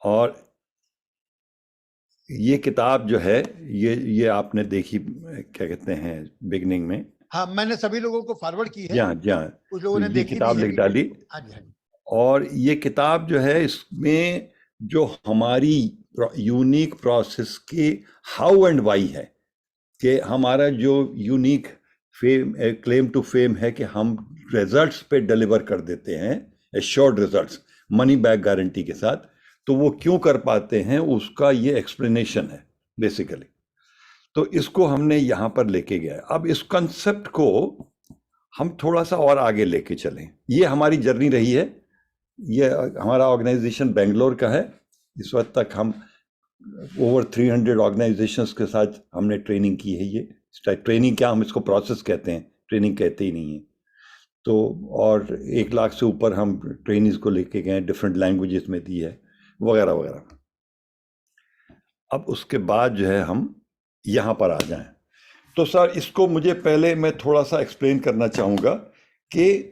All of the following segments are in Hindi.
और ये किताब जो है ये आपने देखी, क्या कहते हैं, बिगनिंग में। हाँ, मैंने सभी लोगों को फॉरवर्ड की है, जहाँ जहाँ कुछ लोगों तो ने ये देखी भी किताब है। लिख डाली। हाँ जी, हाँ जी। और ये किताब जो है, इसमें जो हमारी यूनिक प्रोसेस की हाउ एंड वाई है, कि हमारा जो unique fame, claim to fame है कि हम रिजल्ट्स पे डिलीवर कर देते हैं, assured results, money back guarantee के साथ। तो वो क्यों कर पाते हैं, उसका ये एक्सप्लेनेशन है बेसिकली। तो इसको हमने यहाँ पर लेके गया। अब इस कंसेप्ट को हम थोड़ा सा और आगे लेके चलें। ये हमारी जर्नी रही है। ये हमारा ऑर्गेनाइजेशन बेंगलोर का है। इस वक्त तक हम ओवर 300 ऑर्गेनाइजेशंस के साथ हमने ट्रेनिंग की है। ये ट्रेनिंग क्या, हम इसको प्रोसेस कहते हैं, ट्रेनिंग कहते ही नहीं है। तो और 1 लाख से ऊपर हम ट्रेनिंग्स को लेके गए, डिफरेंट लैंग्वेजेस में दी है, वगैरह वगैरह। अब उसके बाद जो है हम यहाँ पर आ जाएं। तो सर, इसको मुझे पहले मैं थोड़ा सा एक्सप्लेन करना चाहूँगा कि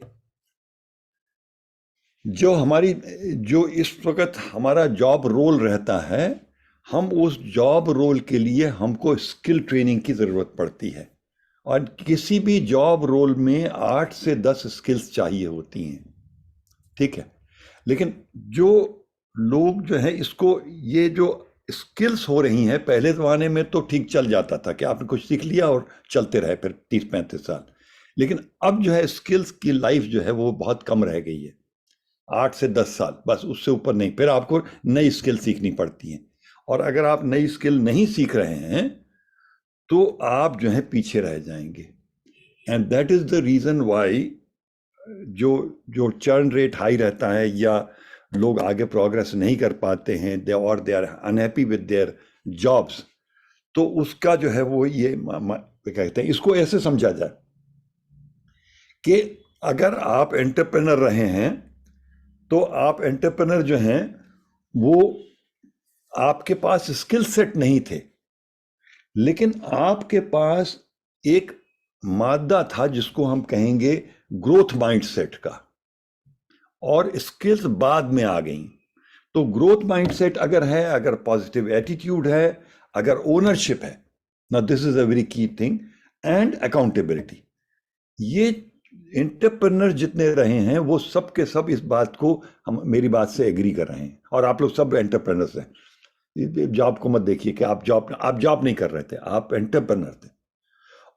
जो इस वक्त हमारा जॉब रोल रहता है, हम उस जॉब रोल के लिए हमको स्किल ट्रेनिंग की ज़रूरत पड़ती है। और किसी भी जॉब रोल में 8 से 10 स्किल्स चाहिए होती हैं, ठीक है। लेकिन जो लोग जो है इसको, ये जो स्किल्स हो रही हैं, पहले ज़माने में तो ठीक चल जाता था कि आपने कुछ सीख लिया और चलते रहे फिर 30-35 साल। लेकिन अब जो है स्किल्स की लाइफ जो है वो बहुत कम रह गई है, 8 से 10 साल, बस उससे ऊपर नहीं। फिर आपको नई स्किल सीखनी पड़ती हैं। और अगर आप नई स्किल नहीं सीख रहे हैं तो आप जो है पीछे रह जाएंगे। And that is the reason why जो जो चर्न रेट हाई रहता है, या लोग आगे प्रोग्रेस नहीं कर पाते हैं, they are unhappy with their jobs. तो उसका जो है वो ये कहते हैं, इसको ऐसे समझा जाए कि अगर आप एंटरप्रेनर रहे हैं, तो आप एंटरप्रेनर जो हैं वो, आपके पास स्किल सेट नहीं थे, लेकिन आपके पास एक मादा था जिसको हम कहेंगे ग्रोथ माइंडसेट का, और स्किल्स बाद में आ गई। तो ग्रोथ माइंडसेट अगर है, अगर पॉजिटिव एटीट्यूड है, अगर ओनरशिप है, ना this is a very key thing, and accountability, ये एंटरप्रेन्योर जितने रहे हैं वो सब के सब इस बात को, हम मेरी बात से एग्री कर रहे हैं। और आप लोग सब एंटरप्रेन्योर्स हैं। जॉब को मत देखिए कि आप जॉब नहीं कर रहे थे, आप एंटरप्रेन्योर थे।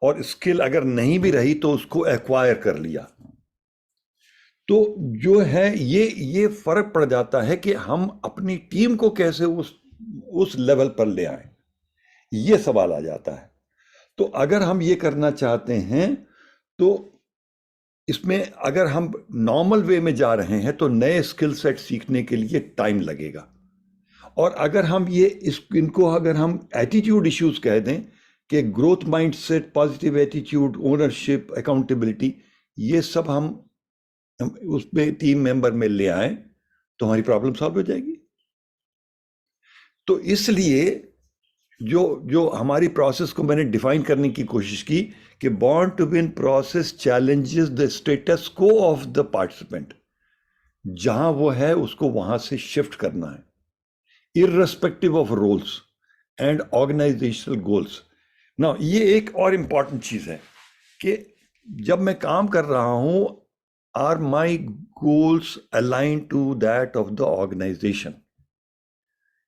और स्किल अगर नहीं भी रही तो उसको एक्वायर कर लिया। तो जो है ये फर्क पड़ जाता है कि हम अपनी टीम को कैसे उस लेवल पर ले आए, ये सवाल आ जाता है। तो अगर हम ये करना चाहते हैं तो इसमें अगर हम नॉर्मल वे में जा रहे हैं तो नए स्किल सेट सीखने के लिए टाइम लगेगा। और अगर हम इनको अगर हम एटीट्यूड इश्यूज कह दें कि growth mindset, positive attitude, ownership, accountability, ये सब हम उसमें टीम मेंबर में ले आए तो हमारी प्रॉब्लम सॉल्व हो जाएगी। तो इसलिए जो जो हमारी प्रोसेस को मैंने डिफाइन करने की कोशिश की कि born to win process challenges the status quo of the participant. जहां वो है उसको वहां से शिफ्ट करना है, irrespective of roles and organisational goals. ना, ये एक और इंपॉर्टेंट चीज है कि जब मैं काम कर रहा हूं, are my goals align to that of the organisation.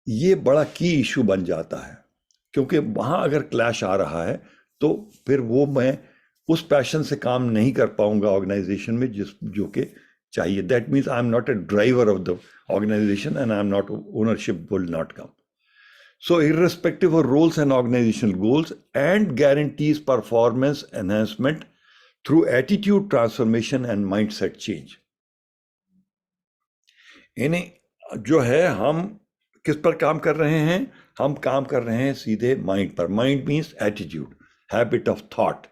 ये बड़ा की इशू बन जाता है, क्योंकि वहां अगर क्लैश आ रहा है तो फिर वो मैं उस पैशन से काम नहीं कर पाऊंगा ऑर्गेनाइजेशन में जो कि चाहिए। That means I am not a driver of the organisation and I am not, ownership will not come. So irrespective of roles and organizational goals, and guarantees performance enhancement through attitude transformation and mindset change. इन्हें जो है, हम किस पर काम कर रहे हैं? हम काम कर रहे हैं सीधे माइंड पर। Mind means attitude, habit of thought,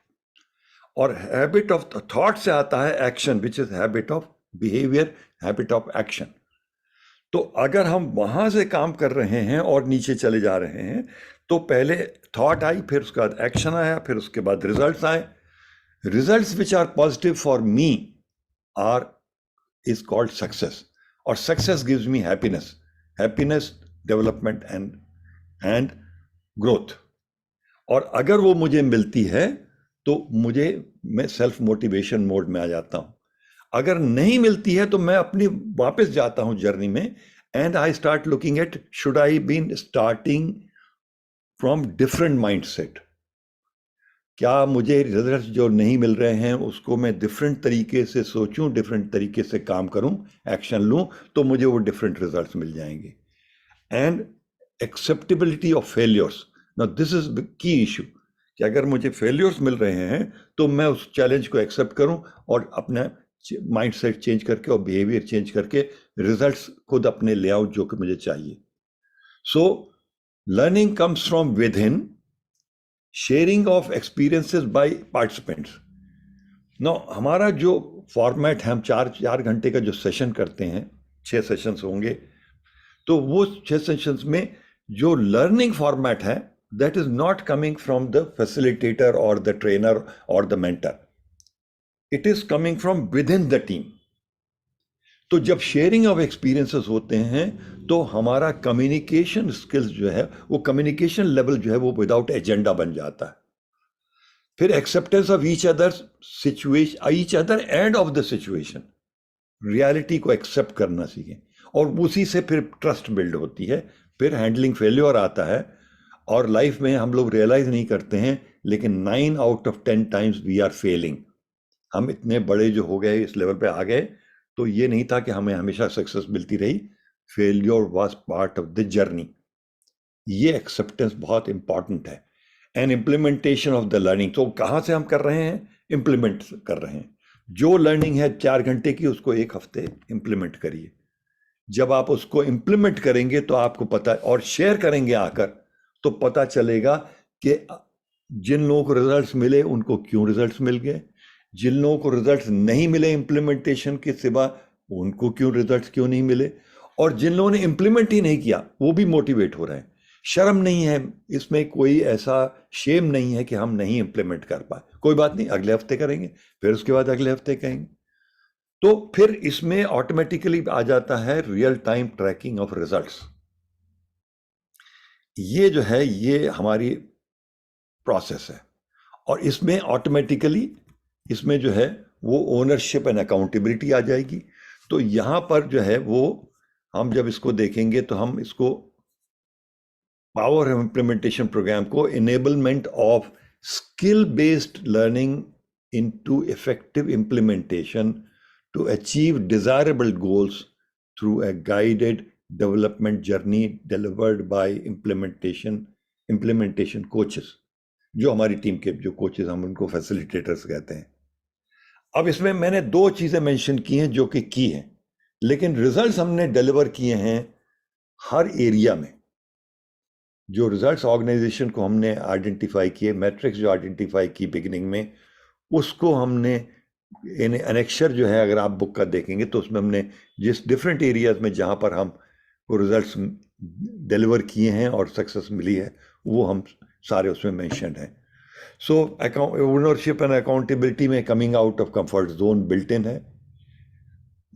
और हैबिट ऑफ थॉट से आता है action, which is habit of behaviour, habit of action. तो अगर हम वहां से काम कर रहे हैं और नीचे चले जा रहे हैं, तो पहले थॉट आई, फिर उसके बाद एक्शन आया, फिर उसके बाद रिजल्ट्स आए। Results which are positive for me are is called success, और success gives me happiness. Happiness development and growth. और अगर वो मुझे मिलती है तो मैं सेल्फ मोटिवेशन मोड में आ जाता हूं। अगर नहीं मिलती है तो मैं अपनी वापस जाता हूं जर्नी में, and I start looking at should I been starting from different mindset. क्या मुझे रिजल्ट जो नहीं मिल रहे हैं उसको मैं डिफरेंट तरीके से सोचूं, डिफरेंट तरीके से काम करूं, एक्शन लूं, तो मुझे वो डिफरेंट रिजल्ट्स मिल जाएंगे। And acceptability of failures, now this is the key issue, कि अगर मुझे फेलियर्स मिल रहे हैं तो मैं उस चैलेंज को एक्सेप्ट करूं और अपना माइंडसेट चेंज करके और बिहेवियर चेंज करके रिजल्ट्स खुद अपने ले आऊं जो कि मुझे चाहिए। So learning comes from within, sharing of experiences by participants. No, हमारा जो फॉर्मेट है, हम चार घंटे का जो सेशन करते हैं, 6 सेशंस होंगे, तो वो 6 सेशंस में जो लर्निंग फॉर्मेट है that is not coming from the facilitator और द ट्रेनर और the mentor, it is coming from with in the team. तो जब शेयरिंग ऑफ एक्सपीरियंसेस होते हैं तो हमारा कम्युनिकेशन स्किल्स जो है, वो कम्युनिकेशन लेवल जो है वो विदाउट एजेंडा बन जाता है। फिर acceptance of each other situation, each other end of the situation, reality को एक्सेप्ट करना सीखें, और उसी से फिर ट्रस्ट बिल्ड होती है। फिर हैंडलिंग फेल्योर आता है, और लाइफ में हम लोग रियलाइज नहीं करते हैं, लेकिन 9 out of 10 times we are failing. हम इतने बड़े जो हो गए, इस लेवल पे आ गए, तो ये नहीं था कि हमें हमेशा सक्सेस मिलती रही। Failure was part of the journey. ये एक्सेप्टेंस बहुत इंपॉर्टेंट है। And implementation of the learning, तो कहाँ से हम कर रहे हैं? इम्प्लीमेंट कर रहे हैं। जो लर्निंग है 4 घंटे की, उसको 1 हफ्ते इम्प्लीमेंट करिए। जब आप उसको इम्प्लीमेंट करेंगे तो आपको पता, और शेयर करेंगे आकर, तो पता चलेगा कि जिन लोगों को रिजल्ट्स मिले उनको क्यों रिजल्ट्स मिल गए, जिन लोगों को रिजल्ट्स नहीं मिले इम्प्लीमेंटेशन के सिवा उनको क्यों रिजल्ट्स क्यों नहीं मिले, और जिन लोगों ने इम्प्लीमेंट ही नहीं किया वो भी मोटिवेट हो रहे हैं। शर्म नहीं है इसमें, कोई ऐसा शेम नहीं है कि हम नहीं इम्प्लीमेंट कर पाए। कोई बात नहीं, अगले हफ्ते करेंगे, फिर उसके बाद अगले हफ्ते करेंगे। तो फिर इसमें ऑटोमेटिकली आ जाता है real time tracking of results. ये जो है ये हमारी प्रोसेस है, और इसमें ऑटोमेटिकली इसमें जो है वो ओनरशिप एंड अकाउंटेबिलिटी आ जाएगी। तो यहां पर जो है वो हम जब इसको देखेंगे तो हम इसको पावर इम्प्लीमेंटेशन प्रोग्राम को enablement of skill based learning into effective implementation to achieve desirable goals through a guided development journey delivered by implementation coaches, जो हमारी टीम के जो कोचेस, हम उनको फैसिलिटेटर्स कहते हैं। अब इसमें मैंने 2 चीजें मेंशन की हैं जो कि की हैं, लेकिन रिजल्ट्स हमने डिलीवर किए हैं हर एरिया में। जो रिजल्ट्स ऑर्गेनाइजेशन को हमने आइडेंटिफाई किए, मैट्रिक्स जो आइडेंटिफाई की बिगिनिंग में, उसको हमने एनेक्शर जो है, अगर आप बुक का देखेंगे तो उसमें हमने जिस डिफरेंट एरियाज में जहां पर हम को रिजल्ट्स डिलीवर किए हैं और सक्सेस मिली है, वो हम सारे उसमें मेंशन्ड हैं। सो ओनरशिप एंड अकाउंटेबिलिटी में coming out of comfort zone built in है,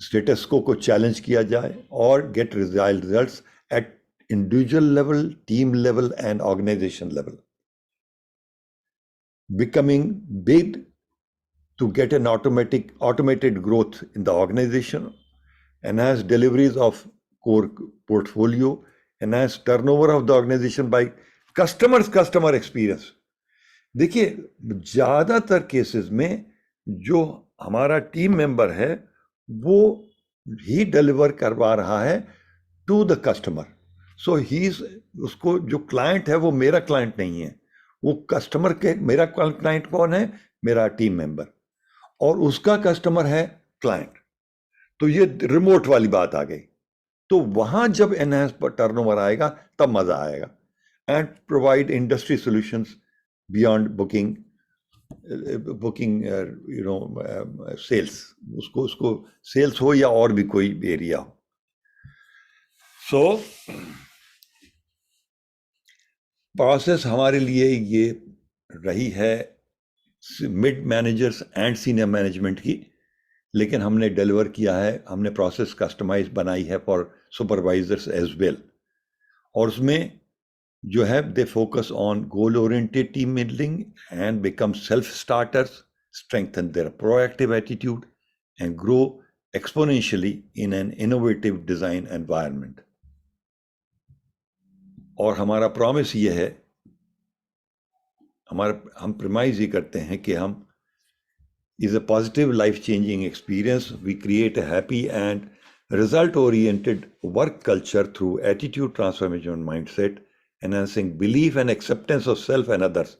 स्टेटस को चैलेंज किया जाए और get results at individual level, team level and organisation level, becoming big to get an automated growth in the organization, enhance deliveries of core portfolio, enhance turnover of the organization by customer experience। देखिए, ज्यादातर केसेस में जो हमारा टीम मेंबर है वो ही डिलीवर करवा रहा है टू द कस्टमर। सो उसको जो क्लाइंट है वो मेरा क्लाइंट नहीं है, वो कस्टमर के, मेरा क्लाइंट कौन है? मेरा टीम मेंबर, और उसका कस्टमर है क्लाइंट। तो ये रिमोट वाली बात आ गई। तो वहां जब एनहांस पर टर्नओवर आएगा तब मजा आएगा। And provide industry solutions beyond booking sales, उसको सेल्स हो या और भी कोई एरिया हो। सो प्रोसेस हमारे लिए ये रही है mid managers and senior management की, लेकिन हमने डिलीवर किया है, हमने प्रोसेस कस्टमाइज बनाई है फॉर सुपरवाइजर्स एज वेल। और उसमें जो है they focus on goal oriented team building and become self starters, strengthen their proactive attitude and grow exponentially in an innovative design environment. और हमारा प्रॉमिस ये है, हम प्रिमाइज ये करते हैं कि हम is a positive life-changing experience. We create a happy and result-oriented work culture through attitude transformation mindset, enhancing belief and acceptance of self and others.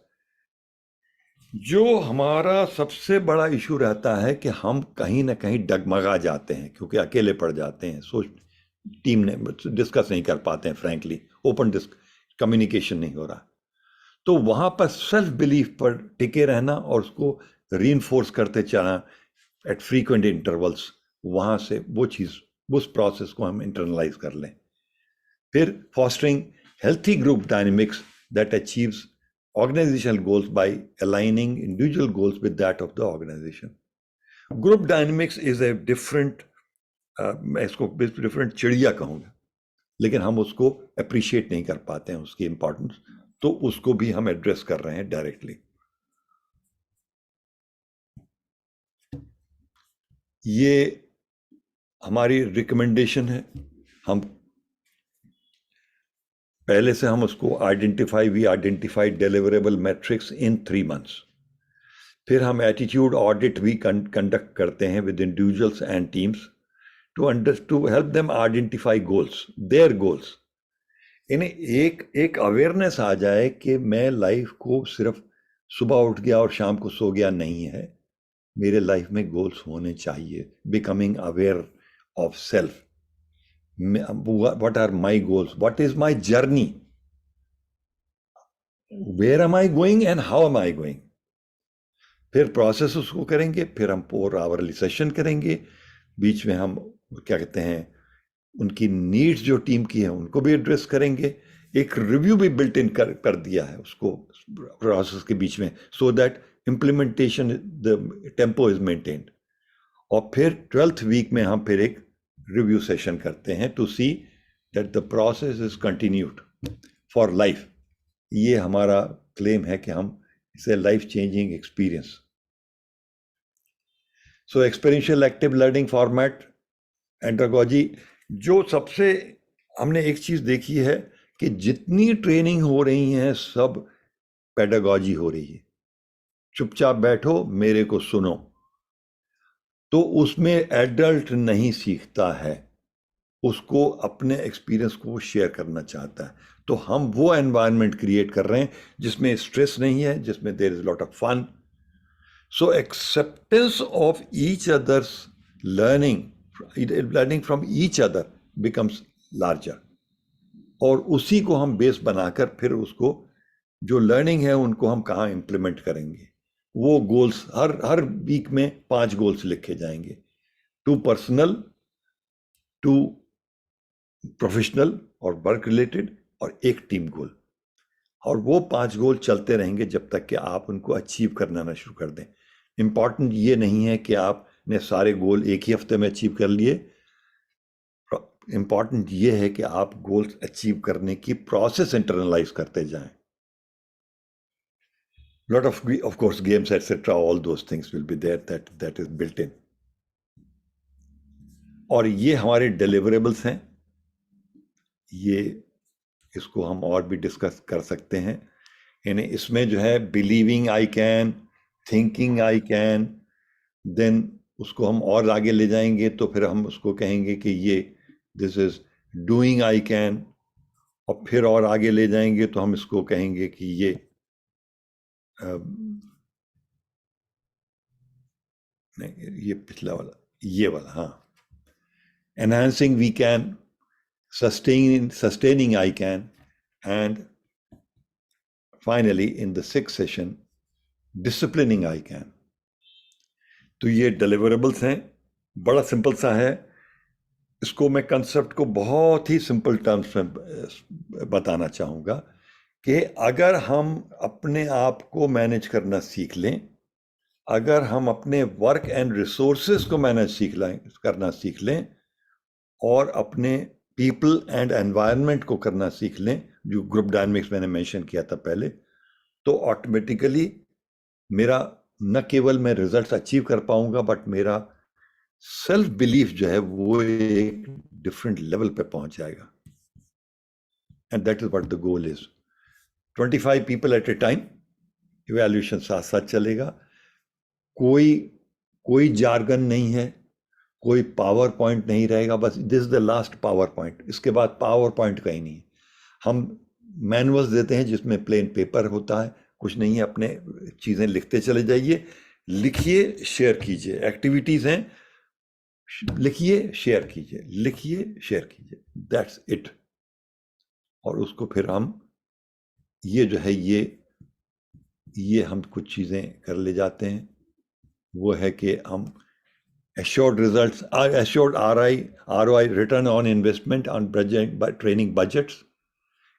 जो हमारा सबसे बड़ा इशू रहता है कि हम कहीं ना कहीं डगमगा जाते हैं क्योंकि अकेले पड़ जाते हैं, सोच टीम ने डिस्कस नहीं कर पाते हैं, फ्रैंकली ओपन कम्युनिकेशन नहीं हो रहा, तो वहां पर सेल्फ बिलीफ पर टिके रहना और उसको रीइंफोर्स करते चलना एट फ्रीक्वेंट इंटरवल्स, वहां से वो चीज उस प्रोसेस को हम इंटरनलाइज कर लें. फिर fostering healthy group dynamics that achieves organizational goals by aligning individual goals with that of the organization. Group dynamics is a different, मैं इसको डिफरेंट चिड़िया कहूँगा, लेकिन हम उसको अप्रिशिएट नहीं कर पाते हैं उसकी इंपॉर्टेंस, तो उसको भी हम एड्रेस कर रहे हैं डायरेक्टली. ये हमारी रिकमेंडेशन है. हम पहले से हम उसको we identified deliverable metrics in 3 months. फिर हम एटीट्यूड ऑडिट भी कंडक्ट करते हैं with individuals and teams to help them identify goals, their goals. इन्हें एक अवेयरनेस आ जाए कि मैं लाइफ को सिर्फ सुबह उठ गया और शाम को सो गया नहीं है, मेरे लाइफ में गोल्स होने चाहिए. Becoming aware of self. What are my goals? What is my journey? Where am I going and how am I going? फिर प्रोसेस उसको करेंगे, फिर हम 4 hourly सेशन करेंगे, बीच में हम क्या कहते हैं उनकी नीड्स जो टीम की है उनको भी एड्रेस करेंगे. एक रिव्यू भी बिल्ट इन कर दिया है उसको प्रोसेस के बीच में, so that implementation the tempo is maintained. और फिर 12th वीक में हम फिर एक रिव्यू सेशन करते हैं to see that the process is continued for life. ये हमारा क्लेम है कि हम इसे life changing experience. So experiential active learning format andragogy, जो सबसे हमने एक चीज देखी है कि जितनी ट्रेनिंग हो रही है सब पेडागोजी हो रही है. चुपचाप बैठो, मेरे को सुनो, तो उसमें एडल्ट नहीं सीखता है, उसको अपने एक्सपीरियंस को शेयर करना चाहता है. तो हम वो एनवायरनमेंट क्रिएट कर रहे हैं जिसमें स्ट्रेस नहीं है, जिसमें there is lot of fun. So acceptance of each others learning from each other becomes larger. और उसी को हम बेस बनाकर फिर उसको जो लर्निंग है उनको हम कहाँ इम्प्लीमेंट करेंगे. वो गोल्स हर वीक में 5 गोल्स लिखे जाएंगे, 2 पर्सनल, 2 प्रोफेशनल और वर्क रिलेटेड, और 1 टीम गोल. और वो 5 गोल चलते रहेंगे जब तक कि आप उनको अचीव करना ना शुरू कर दें. इंपॉर्टेंट ये नहीं है कि आपने सारे गोल एक ही हफ्ते में अचीव कर लिए. इंपॉर्टेंट ये है कि आप गोल्स अचीव करने की प्रोसेस इंटरनलाइज करते जाएं. Lot of course games etc, all those things will be there, that is built in. और ये हमारे deliverables हैं. ये इसको हम और भी डिस्कस कर सकते हैं. यानी इसमें जो है believing I can, thinking I can, then उसको हम और आगे ले जाएंगे तो फिर हम उसको कहेंगे कि ये this is doing I can, और फिर और आगे ले जाएंगे तो हम इसको कहेंगे कि ये नहीं, ये पिछला वाला, ये वाला, हाँ, enhancing we can, sustaining I can, and finally in the 6th session disciplining I can. तो ये deliverables हैं. बड़ा सिंपल सा है. इसको मैं कंसेप्ट को बहुत ही सिंपल टर्म्स में बताना चाहूँगा कि अगर हम अपने आप को मैनेज करना सीख लें, अगर हम अपने वर्क एंड रिसोर्सेज को मैनेज करना सीख लें, और अपने पीपल एंड एनवायरनमेंट को करना सीख लें, जो ग्रुप डायनेमिक्स मैंने मेंशन किया था पहले, तो ऑटोमेटिकली मेरा न केवल मैं रिजल्ट्स अचीव कर पाऊंगा, बट मेरा सेल्फ बिलीफ जो है वो एक डिफरेंट लेवल पे पहुंच जाएगा. And that is what the goal is. 25 people at A time, evaluation साथ साथ चलेगा. कोई जार्गन नहीं है, कोई पावर पॉइंट नहीं रहेगा. बस this is the last power point, इसके बाद पावर पॉइंट कहीं नहीं. हम मैनुअल्स देते हैं जिसमें प्लेन पेपर होता है, कुछ नहीं है. अपने चीज़ें लिखते चले जाइए, लिखिए, शेयर कीजिए. एक्टिविटीज़ हैं, लिखिए, शेयर कीजिए, लिखिए, शेयर कीजिए. That's it. और उसको फिर हम ये जो है ये हम कुछ चीज़ें कर ले जाते हैं. वो है कि हम assured results, assured ROI, return on investment on training budgets,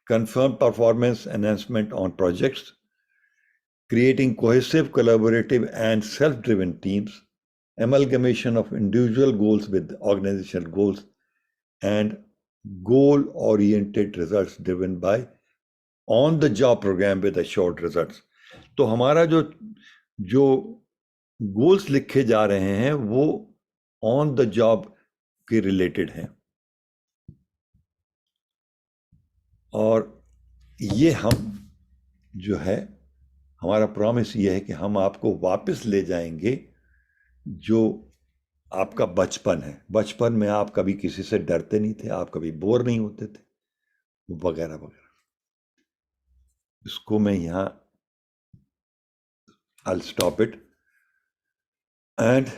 confirmed performance enhancement on projects, creating cohesive, collaborative and self-driven teams, amalgamation of individual goals with organizational goals, and goal-oriented results driven by on-the-job program with assured results. तो हमारा जो गोल्स लिखे जा रहे हैं वो ऑन द जॉब के रिलेटेड हैं. और ये हम जो है, हमारा प्रॉमिस ये है कि हम आपको वापस ले जाएंगे जो आपका बचपन है. बचपन में आप कभी किसी से डरते नहीं थे, आप कभी बोर नहीं होते थे, वगैरह वगैरह. इसको मैं यहाँ I'll stop it and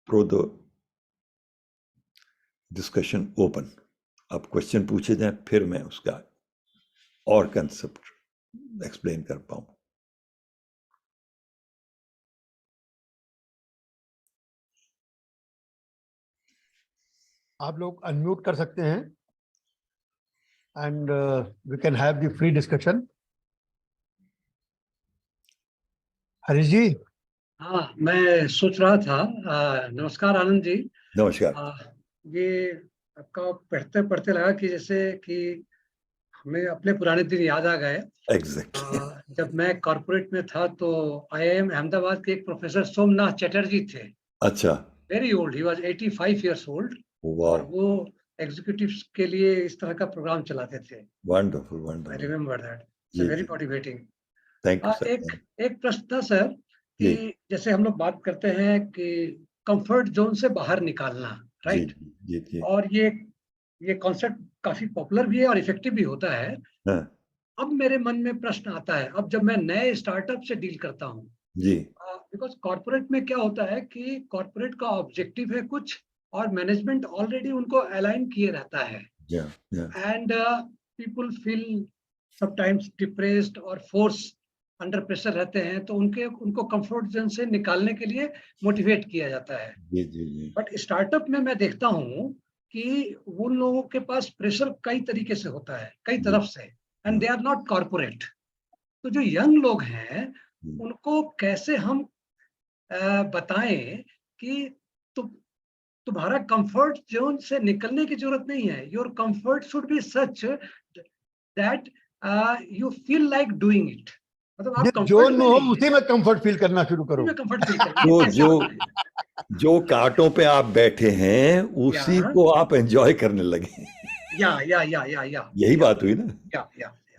throw the discussion open. अब क्वेश्चन पूछे जाए, फिर मैं उसका और कंसेप्ट एक्सप्लेन कर पाऊं. आप लोग अनम्यूट कर सकते हैं and we can have the free discussion. Harish ji. हाँ, मैं सोच रहा था. नमस्कार आनंद जी. नमस्कार. ये आपका पढ़ते पढ़ते लगा कि जैसे कि हमें अपने पुराने दिन याद आ गए. एग्जैक्टली. जब मैं कॉर्पोरेट में था तो IIM अहमदाबाद के एक प्रोफेसर सोमनाथ चटर्जी थे. अच्छा. Very old, he was 85 years old. और वो एग्जीक्यूटिव्स के लिए इस तरह का प्रोग्राम चलाते थे. Wonderful, I wonderful. Remember that. Very motivating. Thank you sir. एक प्रश्न था सर कि जैसे हम लोग बात करते हैं कि कंफर्ट जोन से बाहर निकालना, राइट? जी जी. और ये कॉन्सेप्ट काफी पॉपुलर भी है और इफेक्टिव भी होता है. हाँ. अब मेरे मन में प्रश्न आता है, अब जब मैं नए स्टार्टअप से डील करता हूँ जी. बिकॉज कॉर्पोरेट में क्या होता है कि कॉर्पोरेट का ऑब्जेक्टिव है कुछ और मैनेजमेंट ऑलरेडी उनको अलाइन किए रहता है. And people feel sometimes depressed और फोर्स अंडर प्रेशर रहते हैं, तो उनको कंफर्ट जोन से निकालने के लिए मोटिवेट किया जाता है. जी जी जी. बट स्टार्टअप में मैं देखता हूँ कि उन लोगों के पास प्रेशर कई तरीके से होता है, कई तरफ से, and they are not corporate. तो जो यंग लोग हैं उनको कैसे हम बताएं कि तुम्हारा कंफर्ट जोन से निकलने की जरूरत नहीं है. Your comfort should be such that you feel like doing it. मतलब आप जोन में हो उसी में कंफर्ट फील करना शुरू करो. कंफर्ट फील करो. जो कांटों पे आप बैठे हैं उसी को आप एंजॉय करने लगे. या यही बात हुई ना.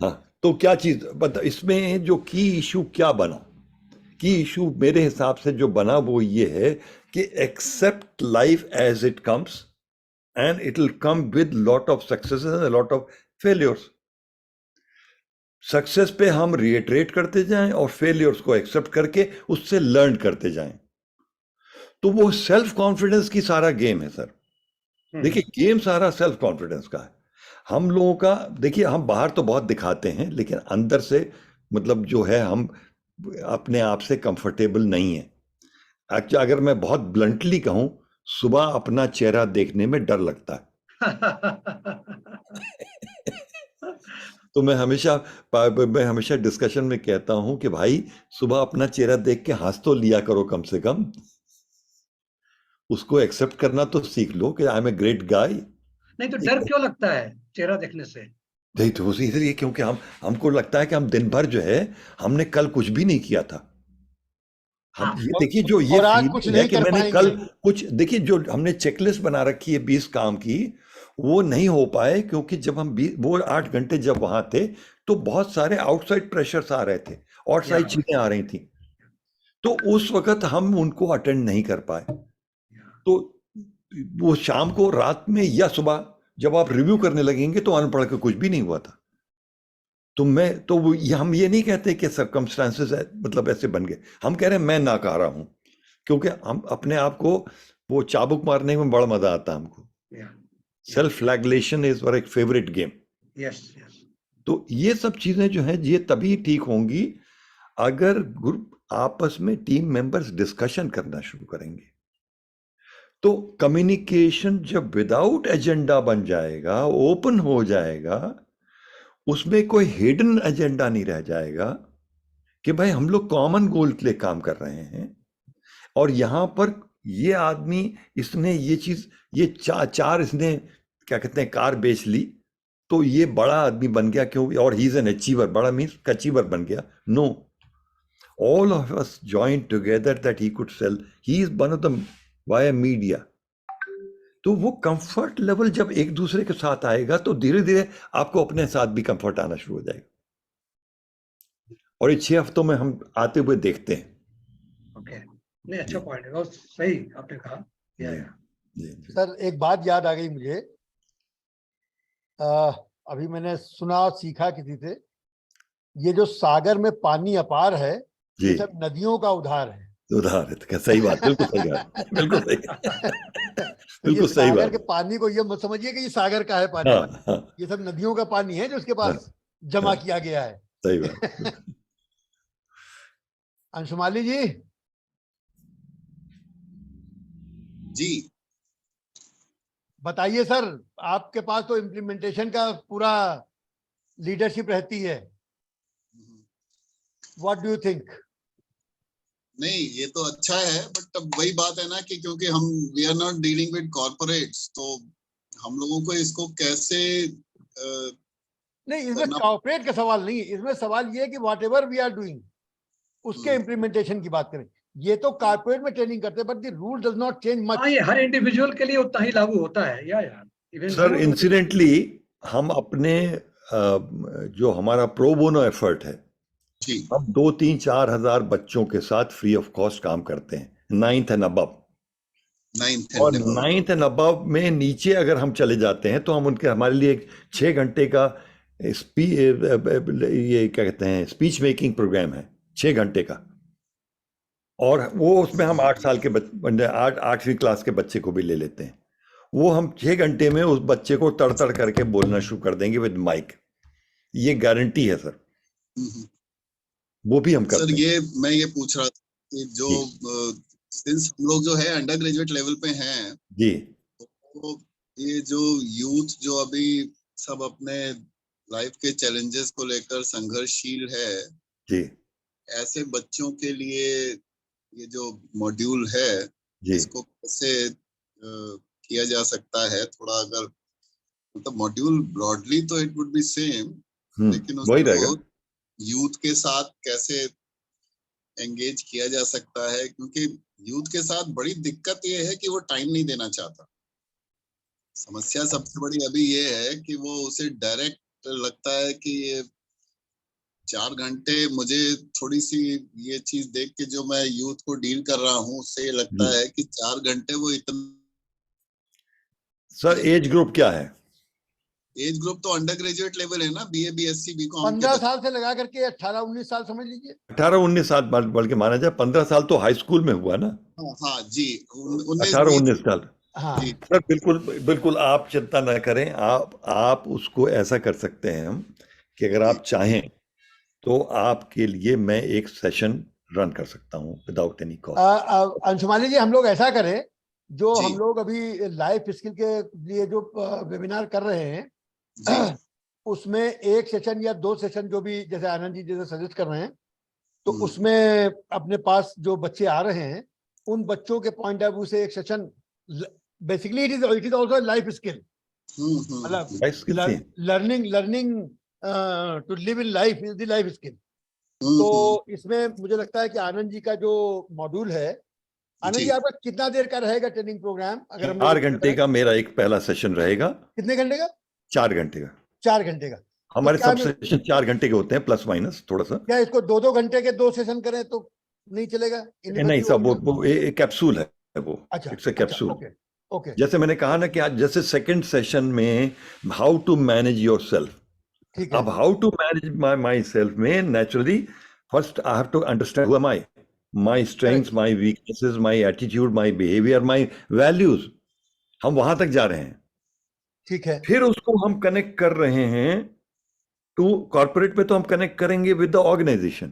हाँ. तो क्या चीज बता, इसमें जो की इशू क्या बना? की इशू मेरे हिसाब से जो बना वो ये है कि accept life as it comes and it will come with lot of successes and lot of failures. Success पे हम रिएटरेट करते जाएं और फेलियर्स को एक्सेप्ट करके उससे लर्न करते जाएं. तो वो सेल्फ कॉन्फिडेंस की सारा गेम है सर. देखिए, गेम सारा सेल्फ कॉन्फिडेंस का है. हम लोगों का देखिए, हम बाहर तो बहुत दिखाते हैं लेकिन अंदर से मतलब जो है हम अपने आप से कंफर्टेबल नहीं है. एक्चुअली अगर मैं बहुत ब्लंटली कहूं, सुबह अपना चेहरा देखने में डर लगता है. तो मैं हमेशा डिस्कशन में कहता हूं कि भाई सुबह अपना चेहरा देख के हंस तो लिया करो कम से कम. उसको एक्सेप्ट करना तो सीख लो कि I M a great guy. नहीं तो डर क्यों लगता है चेहरा देखने से? नहीं तो उसी इसलिए क्योंकि हमको लगता है कि हम दिन भर जो है हमने कल कुछ भी नहीं किया था। हम हाँ ये देखिए जो ये और आज फीलिंग कुछ है नहीं कि कर मैंने पाएंगे। कल कुछ देखिए जो हमने चेकलिस्ट बना रखी है 20 काम की, वो नहीं हो पाए क्योंकि जब हम वो 8 घंटे जब वहां थे तो बहुत सारे आउटसाइड प्रेशर्स आ रहे थे, आउटसाइड या चीजें आ रही थी, तो उस वक्त हम उनको अटेंड नहीं कर पाए। तो वो शाम को रात में या सुबह जब आप रिव्यू करने लगेंगे तो अनपढ़ के कुछ भी नहीं हुआ था। हम ये नहीं कहते कि सर्कमस्टांसेस मतलब ऐसे बन गए, हम कह रहे हैं मैं नाकारा हूं, क्योंकि हम अपने आप को वो चाबुक मारने में बड़ा मजा आता है हमको। या सेल्फ फ्लैगलेशन इज वर एक फेवरेट गेम। यस यस तो ये सब चीजें जो है ये तभी ठीक होंगी अगर ग्रुप आपस में टीम मेंबर्स डिस्कशन करना शुरू करेंगे। तो कम्युनिकेशन जब विदाउट एजेंडा बन जाएगा, ओपन हो जाएगा, उसमें कोई हिडन एजेंडा नहीं रह जाएगा कि भाई हम लोग कॉमन गोल के लिए काम कर रहे हैं, और यहां पर ये आदमी इसने ये चीज ये चार इसने क्या कहते हैं कार बेच ली तो ये बड़ा आदमी बन गया क्यों, और ही इज एन अचीवर, बड़ा मीन्स अचीवर बन गया। No, all of us joined together that he could sell. He is one of the via media. तो वो कंफर्ट लेवल जब एक दूसरे के साथ आएगा तो धीरे धीरे आपको अपने साथ भी कंफर्ट आना शुरू हो जाएगा, और ये 6 हफ्तों में हम आते हुए देखते हैं। ओके, नहीं अच्छा पॉइंट है, बहुत सही आपने कहा। या जी। सर एक बात याद आ गई मुझे, अभी मैंने सुना और सीखा किसी से, ये जो सागर में पानी अपार है ये जी, सब नदियों का उधार है। उदाहरण सही बात, बिल्कुल सही बात, बिल्कुल सही तो ये बिल्कुल सही सागर बात। के पानी को ये मत समझिए कि ये सागर का है पानी, हाँ हाँ, ये सब नदियों का पानी है जो उसके हाँ, पास जमा हाँ, किया गया है। सही बात। अंशुमाली जी। जी बताइए सर, आपके पास तो इम्प्लीमेंटेशन का पूरा लीडरशिप रहती है, व्हाट डू यू थिंक? नहीं, ये तो अच्छा है, बट अब वही बात है ना कि क्योंकि हम we are not dealing with corporates, तो हम लोगों को इसको कैसे नहीं, इसमें करना। कॉर्पोरेट का सवाल नहीं है, इसमें सवाल ये है कि whatever we are doing उसके इम्प्लीमेंटेशन की बात करें। ये तो कॉर्पोरेट में ट्रेनिंग करते हैं, but the rule does not change much. हाँ, ये हर इंडिविजुअल के लिए उतना ही लागू होता है। या इवन सर इंसिडेंटली हम अपने जो हमारा प्रो बोनो एफर्ट है, जी हम 2-3-4 हजार बच्चों के साथ फ्री ऑफ कॉस्ट काम करते हैं, 9th एंड अबव। 9th और and above। 9th and above में नीचे अगर हम चले जाते हैं तो हम उनके हमारे लिए एक 6 घंटे का ये क्या कहते हैं स्पीच मेकिंग प्रोग्राम है, 6 घंटे का, और वो उसमें हम 8 साल के बच्चे 8वीं क्लास के बच्चे को भी ले लेते हैं। वो हम 6 घंटे में उस बच्चे को तड़ तड़ करके बोलना शुरू कर देंगे विद माइक, ये गारंटी है सर। वो भी हम करते सर हैं। ये मैं ये पूछ रहा था कि जो सिंस हम लोग जो है अंडर ग्रेजुएट लेवल पे हैं, जी तो ये जो यूथ जो अभी सब अपने लाइफ के चैलेंजेस को लेकर संघर्षशील है, जी ऐसे बच्चों के लिए ये जो मॉड्यूल है जी इसको कैसे किया जा सकता है? थोड़ा अगर मतलब मॉड्यूल ब्रॉडली तो इट वुड बी सेम, लेकिन वही रहेगा। उसको यूथ के साथ कैसे एंगेज किया जा सकता है? क्योंकि यूथ के साथ बड़ी दिक्कत ये है कि वो टाइम नहीं देना चाहता। समस्या सबसे बड़ी अभी ये है कि वो उसे डायरेक्ट लगता है कि ये 4 घंटे मुझे थोड़ी सी ये चीज देख के जो मैं यूथ को डील कर रहा हूँ उससे ये लगता है कि 4 घंटे वो इतना। सर एज ग्रुप क्या है? एज ग्रुप तो अंडर ग्रेजुएट लेवल है ना, बीए बीएससी बीकॉम 15 साल से लगा करके 18-19 साल समझ लीजिए। 18-19 साल बल्कि माना जाए, 15 साल तो हाई स्कूल में हुआ ना। हाँ जी, 18-19 साल। हाँ जी सर बिल्कुल बिल्कुल आप चिंता ना करें, आप उसको ऐसा कर सकते हैं हम कि अगर आप चाहें तो आपके लिए मैं एक सेशन रन कर सकता हूं विदाउट एनी कॉस्ट। अंशुमाली जी, हम लोग ऐसा करें, जो जी। हम लोग अभी लाइफ स्किल के लिए जो वेबिनार कर रहे हैं जी उसमें एक सेशन या 2 सेशन जो भी जैसे आनंद जी जैसे सजेस्ट कर रहे हैं, तो उसमें अपने पास जो बच्चे आ रहे हैं उन बच्चों के पॉइंट ऑफ व्यू से एक session, basically it is also life skill, मतलब लाइफ स्किल ही है। Learning to live in life is the life skill. तो इसमें मुझे लगता है कि आनंद जी का जो मॉड्यूल है, आनंद जी जी। आपका कितना देर का रहेगा ट्रेनिंग प्रोग्राम? अगर हम 4 घंटे का मेरा एक पहला सेशन रहेगा। कितने घंटे का? 4 घंटे का। 4 घंटे का। हमारे क्या सब सेशन 4 घंटे के होते हैं, प्लस माइनस थोड़ा सा। क्या इसको 2-2 घंटे के 2 सेशन करें तो नहीं चलेगा? नहीं सब वो एक कैप्सूल है वो। अच्छा, it's a capsule. Okay okay, जैसे मैंने कहा ना कि आज जैसे सेकंड सेशन में हाउ टू मैनेज योरसेल्फ, ठीक है। अब how to manage myself में naturally first I have to understand who am I, my strengths, my weaknesses, my attitude, my behaviour, my values. हम वहां तक जा रहे हैं। ठीक है, फिर उसको हम कनेक्ट कर रहे हैं टू कॉर्पोरेट पे, तो हम कनेक्ट करेंगे विद द ऑर्गेनाइजेशन।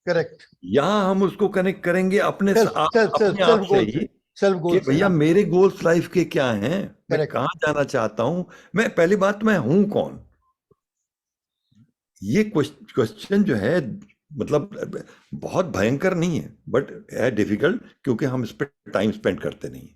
करेक्ट। यहां हम उसको कनेक्ट करेंगे अपने अपने आप से ही सेल्फ कि गोल भैया मेरे गोल्स लाइफ के क्या हैं, मैं Correct. कहां जाना चाहता हूं, मैं पहली बात मैं हूं कौन। ये क्वेश्चन जो है मतलब बहुत भयंकर नहीं है, बट है डिफिकल्ट, क्योंकि हम इस पर टाइम स्पेंड करते नहीं।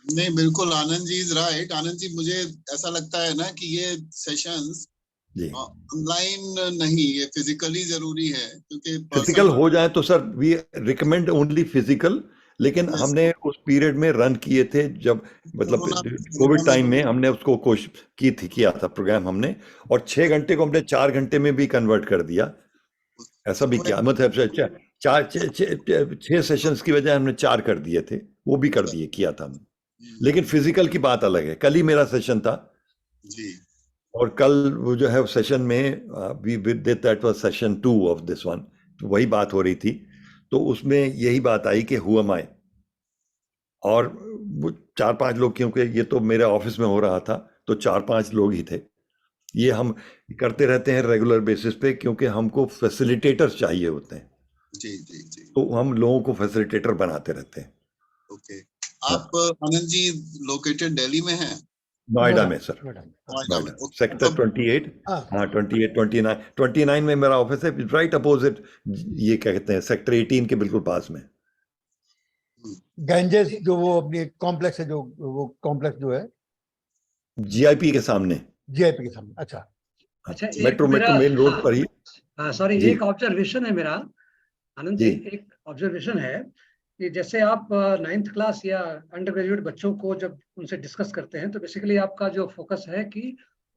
नहीं बिल्कुल, आनंद जी इज राइट। आनंद जी, मुझे ऐसा लगता है ना कि ये सेशंस जी ऑनलाइन नहीं, ये फिजिकली जरूरी है, क्योंकि फिजिकल हो जाए तो sir we recommend only physical. लेकिन Yes. हमने उस पीरियड में रन किए थे जब मतलब कोविड टाइम में हमने उसको कोशिश किया था प्रोग्राम हमने, और 6 घंटे को हमने 4 घंटे में भी कन्वर्ट कर दिया। ऐसा भी किया, मतलब 6 सेशंस की बजाय हमने 4 कर दिए थे, वो भी कर दिए, किया था हमने। लेकिन फिजिकल की बात अलग है। कल ही मेरा सेशन था जी। और कल वो जो है सेशन में we did that was session 2 of this one, तो वही बात हो रही थी। तो उसमें यही बात आई कि हु एम आई, और वो 4-5 लोग, क्योंकि ये तो मेरे ऑफिस में हो रहा था तो 4-5 लोग ही थे। ये हम करते रहते हैं रेगुलर बेसिस पे, क्योंकि हमको फैसिलिटेटर्स चाहिए होते हैं। जी जी जी। तो हम लोगों को फैसिलिटेटर बनाते रहते हैं। ओके। आप आनंद जी लोकेटेड दिल्ली में हैं? नोएडा में सर, नोएडा में। नोएडा सेक्टर 28। हाँ 28, 29 में मेरा ऑफिस है, राइट अपोजिट, ये कहते हैं सेक्टर 18 के बिल्कुल पास में। गैंजेस जो वो अपनी कॉम्प्लेक्स है, जो वो कॉम्प्लेक्स जो है जीआईपी के सामने, जीआईपी के सामने। अच्छा अच्छा, मेट्रो मेन रोड पर ही। सॉरी, जी। एक ऑब्जर्वेशन है मेरा आनंद जी, एक ऑब्जर्वेशन है कि जैसे आप 9th क्लास या अंडर ग्रेजुएट बच्चों को जब उनसे डिस्कस करते हैं तो बेसिकली आपका जो फोकस है कि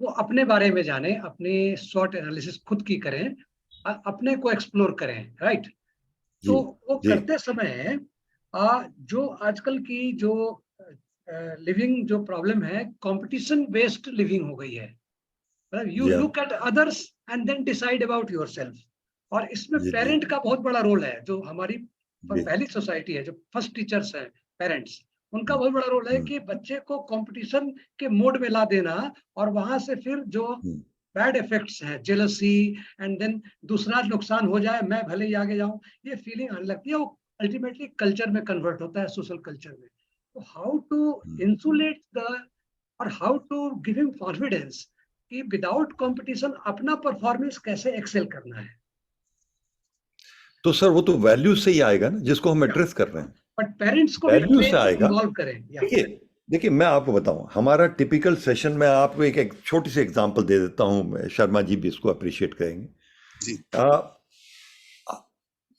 वो अपने बारे में जाने, अपनी स्वॉट एनालिसिस खुद की करें, अपने को एक्सप्लोर करें, राइट? तो वो करते समय जो आजकल की जो लिविंग जो प्रॉब्लम है, कंपटीशन बेस्ड लिविंग हो गई है। You look at others and then decide about yourself. और इसमें पेरेंट का बहुत बड़ा रोल है। जो हमारी पहली सोसाइटी है, जो फर्स्ट टीचर्स हैं पेरेंट्स, उनका बहुत बड़ा रोल है कि बच्चे को कंपटीशन के मोड में ला देना, और वहां से फिर जो बैड इफेक्ट्स हैं, जेलसी एंड देन दूसरा नुकसान हो जाए, मैं भले ही आगे जाऊं, ये फीलिंग आने लगती है। वो अल्टीमेटली कल्चर में कन्वर्ट होता है, सोशल कल्चर में। तो हाउ टू इंसुलेट द, और how to give him confidence कि विदाउट कंपटीशन अपना परफॉर्मेंस कैसे एक्सेल करना है। तो सर वो तो वैल्यू से ही आएगा ना, जिसको हम एड्रेस कर रहे हैं। बट पेरेंट्स को वैल्यू से आएगा। इन्वॉल्व करें। देखिए मैं आपको बताऊं, हमारा टिपिकल सेशन में आपको एक छोटी सी एग्जांपल दे देता हूं, शर्मा जी भी इसको अप्रिशिएट करेंगे।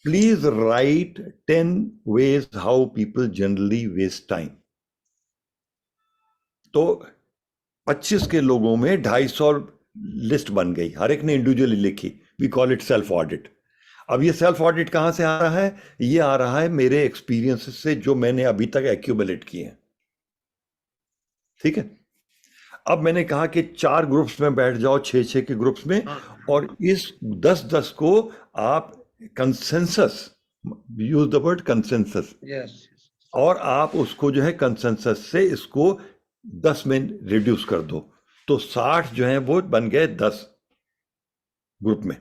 Please write 10 ways how people generally waste time. तो 25 के लोगों में 250 लिस्ट बन गई, हर एक ने इंडिविजुअली लिखी। We call it self audit. अब ये सेल्फ ऑडिट कहां से आ रहा है? ये आ रहा है मेरे एक्सपीरियंस से, जो मैंने अभी तक एक्यूमुलेट किए हैं। ठीक है, अब मैंने कहा कि 4 ग्रुप्स में बैठ जाओ, 6-6 के ग्रुप्स में, और इस 10-10 को आप consensus, use the word consensus, और आप उसको जो है कंसेंसस से इसको 10 में रिड्यूस कर दो। तो 60 जो है वो बन गए 10 ग्रुप में।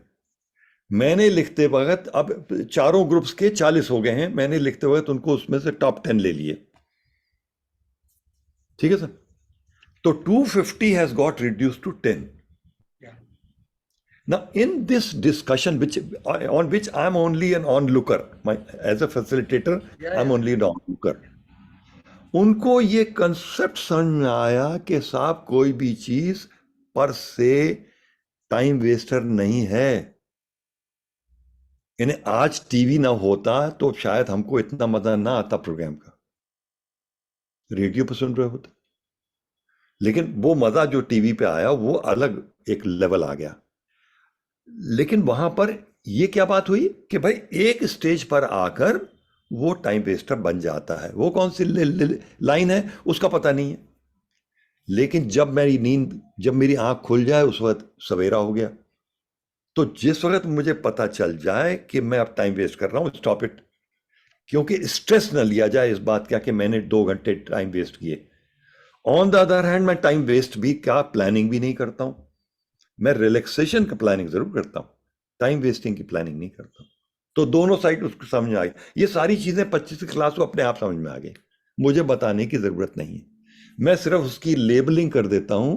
मैंने लिखते वक्त, अब चारों ग्रुप्स के 40 हो गए हैं, मैंने लिखते वक्त उनको उसमें से टॉप 10 ले लिए। ठीक है सर? तो 250 has got reduced to 10. Now, in this discussion, on which I'm only an onlooker, as a facilitator, I'm only an onlooker. उनको ये कंसेप्ट समझ में आया कि साहब कोई भी चीज पर से टाइम वेस्टर नहीं है। यानी आज टीवी ना होता तो शायद हमको इतना मजा ना आता प्रोग्राम का, रेडियो पर सुन रहे होते। लेकिन वो मजा जो टीवी पे आया वो अलग एक लेवल आ गया। लेकिन वहां पर ये क्या बात हुई कि भाई एक स्टेज पर आकर वो टाइम वेस्टर बन जाता है। वो कौन सी लाइन है उसका पता नहीं है, लेकिन जब मेरी आंख खुल जाए उस वक्त सवेरा हो गया। तो जिस वक्त मुझे पता चल जाए कि मैं अब टाइम वेस्ट कर रहा हूं, स्टॉप इट। क्योंकि स्ट्रेस न लिया जाए इस बात का कि मैंने 2 घंटे टाइम वेस्ट किए। ऑन द अदर हैंड मैं टाइम वेस्ट भी क्या प्लानिंग भी नहीं करता हूं। मैं रिलैक्सेशन का प्लानिंग जरूर करता हूं, टाइम वेस्टिंग की प्लानिंग नहीं करता हूं। तो दोनों साइड उसको समझ में आ गई। ये सारी चीजें 25वीं क्लास को अपने आप समझ में आ गई, मुझे बताने की जरूरत नहीं है। मैं सिर्फ उसकी लेबलिंग कर देता हूं,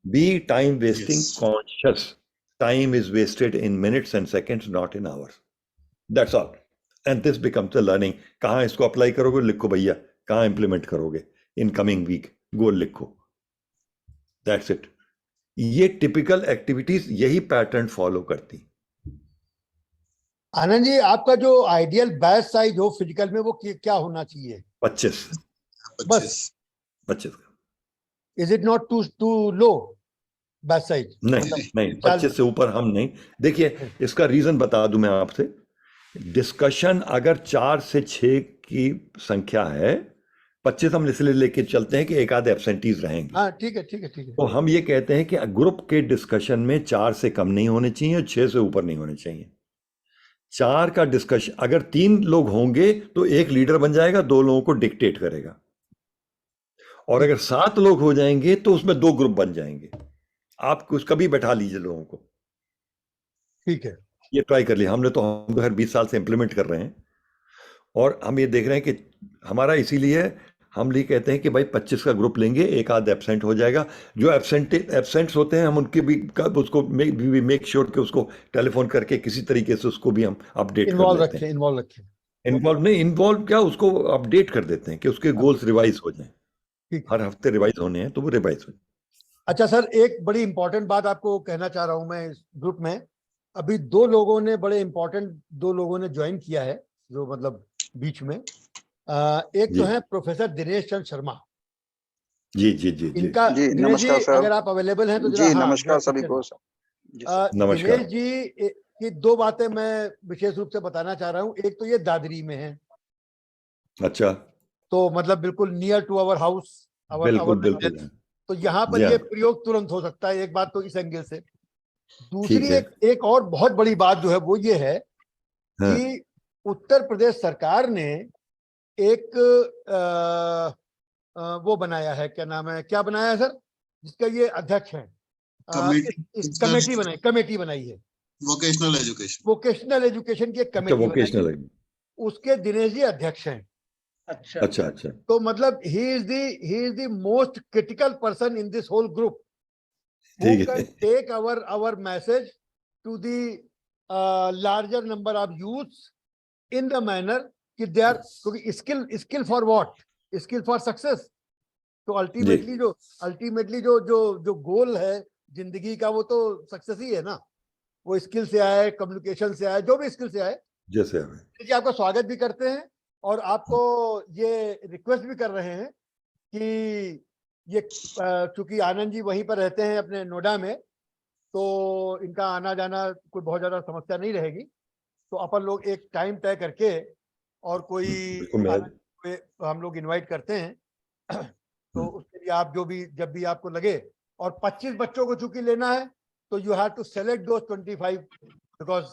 be time wasting Yes. Conscious. Time is wasted in minutes and seconds, not in hours. That's all. And this becomes a learning. कहाँ इसको अप्लाई करोगे लिखो भैया, कहाँ इंप्लीमेंट करोगे इन कमिंग वीक, गोल लिखो। That's it. ये टिपिकल एक्टिविटीज यही पैटर्न फॉलो करती। आनंद जी, आपका जो आइडियल बैच साइज हो फिजिकल में वो क्या होना चाहिए? 25 बस 25 is it not too low batch size? नहीं नहीं, 25 चाल- से ऊपर हम नहीं। देखिए इसका रीजन बता दूं मैं आपसे। डिस्कशन अगर 4 से 6 की संख्या है, 25 हम इसलिए लेके चलते हैं कि एक आध एब्सेंटीज रहेंगे। हाँ ठीक है ठीक है ठीक है। तो हम ये कहते हैं कि ग्रुप के डिस्कशन में 4 से कम नहीं होने चाहिए और 6 से ऊपर नहीं होने चाहिए। 4 का डिस्कशन, अगर 3 लोग होंगे तो एक लीडर बन जाएगा, 2 लोगों को डिक्टेट करेगा। और अगर 7 लोग हो जाएंगे तो उसमें 2 ग्रुप बन जाएंगे। आप कुछ कभी बैठा लीजिए लोगों को। ठीक है। ये ट्राई कर लिया हमने, तो हम तो हर 20 साल से इंप्लीमेंट कर रहे हैं। और हम ये देख रहे हैं कि हमारा इसीलिए हम ये कहते हैं कि भाई 25 का ग्रुप लेंगे, एक आध एब्सेंट हो जाएगा। जो एब्सेंट्स होते हैं हम उनके भी उसको मेक श्योर कि उसको टेलीफोन करके किसी तरीके से उसको भी हम अपडेट कर लेते हैं। इन्वॉल्व रखें। इन्वॉल्व क्या, उसको अपडेट कर देते हैं कि उसके गोल्स रिवाइज हो जाएं। ठीक। हर हफ्ते रिवाइज होने हैं तो वो रिवाइज हो जाए। अच्छा सर, एक बड़ी इंपॉर्टेंट बात आपको कहना चाह रहा हूं मैं इस ग्रुप में। अभी 2 लोगों ने, बड़े इंपॉर्टेंट 2 लोगों ने ज्वाइन किया है, जो मतलब बीच में। एक तो जी है प्रोफेसर दिनेश चंद शर्मा। जी जी जी जी इनका जी दिनेश जी, नमस्कार सर। अगर आप अवेलेबल हैं तो जरा, जी हाँ नमस्कार जरा सभी पीछे को से। जी सर। नमस्कार। दिनेश जी की 2 बातें मैं विशेष रूप से बताना चाह रहा हूँ। एक तो ये दादरी में है, अच्छा, तो मतलब बिल्कुल नियर टू आवर हाउस, बिल्कुल बिल्कुल। तो यहाँ पर जी हाँ, ये प्रयोग तुरंत हो सकता है। एक बात तो इस एंगल से। दूसरी ठीक है। एक और बहुत बड़ी बात जो है वो ये है हाँ, कि उत्तर प्रदेश सरकार ने एक वो बनाया है, क्या नाम है, क्या बनाया है सर, जिसका ये अध्यक्ष है, कमेटी बनाई है। Vocational education. वोकेशनल एजुकेशन की एक अच्छा कमेटी बनाई है, वोकेशनल। उसके दिनेश जी अध्यक्ष हैं। अच्छा अच्छा अच्छा। तो मतलब he is the most critical person in this whole group, who ठीक है। can take our message to the larger number of youths in the manner कि they are, क्योंकि skill for what, skill for success। तो अल्टीमेटली जो जो गोल है जिंदगी का, वो तो सक्सेस ही है ना। वो स्किल से आए, कम्युनिकेशन से आए, जो भी स्किल से आए। जैसे हमें जी, आपका स्वागत भी करते हैं और आपको ये रिक्वेस्ट भी कर रहे हैं कि ये चूंकि आनंद जी वहीं पर रहते हैं अपने नोएडा में, तो इनका आना जाना कोई बहुत ज्यादा समस्या नहीं रहेगी। तो अपन लोग एक टाइम तय करके और कोई हम लोग इनवाइट करते हैं। तो उसके लिए आप जब भी आपको लगे, और 25 बच्चों को चूंकि लेना है तो you have to select those 25, because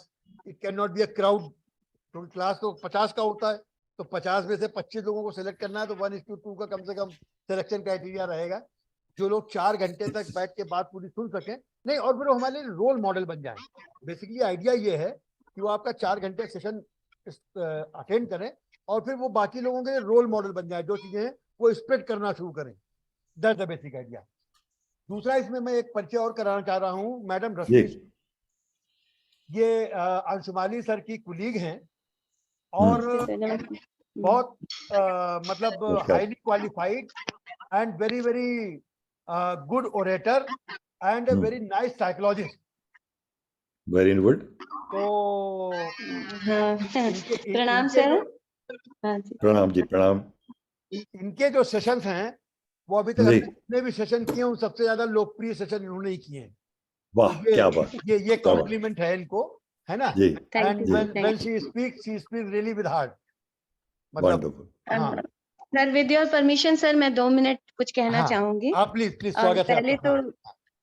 it can not be a crowd. क्योंकि क्लास तो 50 का होता है, तो 50 में से 25 लोगों को सिलेक्ट करना है, तो 1:2 का कम से कम सिलेक्शन क्राइटेरिया रहेगा, जो लोग 4 घंटे तक बैठ के बात पूरी सुन सकें। नहीं, और फिर वो हमारे लिए रोल मॉडल बन जाए। बेसिकली आइडिया ये है कि वो आपका 4 घंटे सेशन अटेंड करें और फिर वो बाकी लोगों के लिए रोल मॉडल बन जाए, जो चीजें हैं वो स्प्रेड करना शुरू करें। That's the basic idea. दूसरा, इसमें मैं एक परिचय और कराना चाह रहा हूँ। मैडम रश्मि, ये अंशुमाली सर की कुलीग हैं और बहुत मतलब नमस्कार। Highly qualified and very very good orator and very nice psychologist. Very good. तो हाँ प्रणाम इनके सर। जो हाँ जी प्रणाम जी, प्रणाम इनके जो सेशंस हैं वो अभी तक जी। हमने जितने भी सेशन किए उन सबसे ज्यादा लोकप्रिय सेशन इन्होंने ही किए हैं। वाह, तो क्या बात, ये क्या बात। कॉम्प्लीमेंट है इनको, है ना। जी, thank and you when she speaks really with heart, मतलब वंडरफुल। हाँ sir with your permission sir मैं 2 मिनट कुछ कहना हाँ चाहूंगी। आप प्लीज प्लीज, और स्वागत है आपका। हाँ।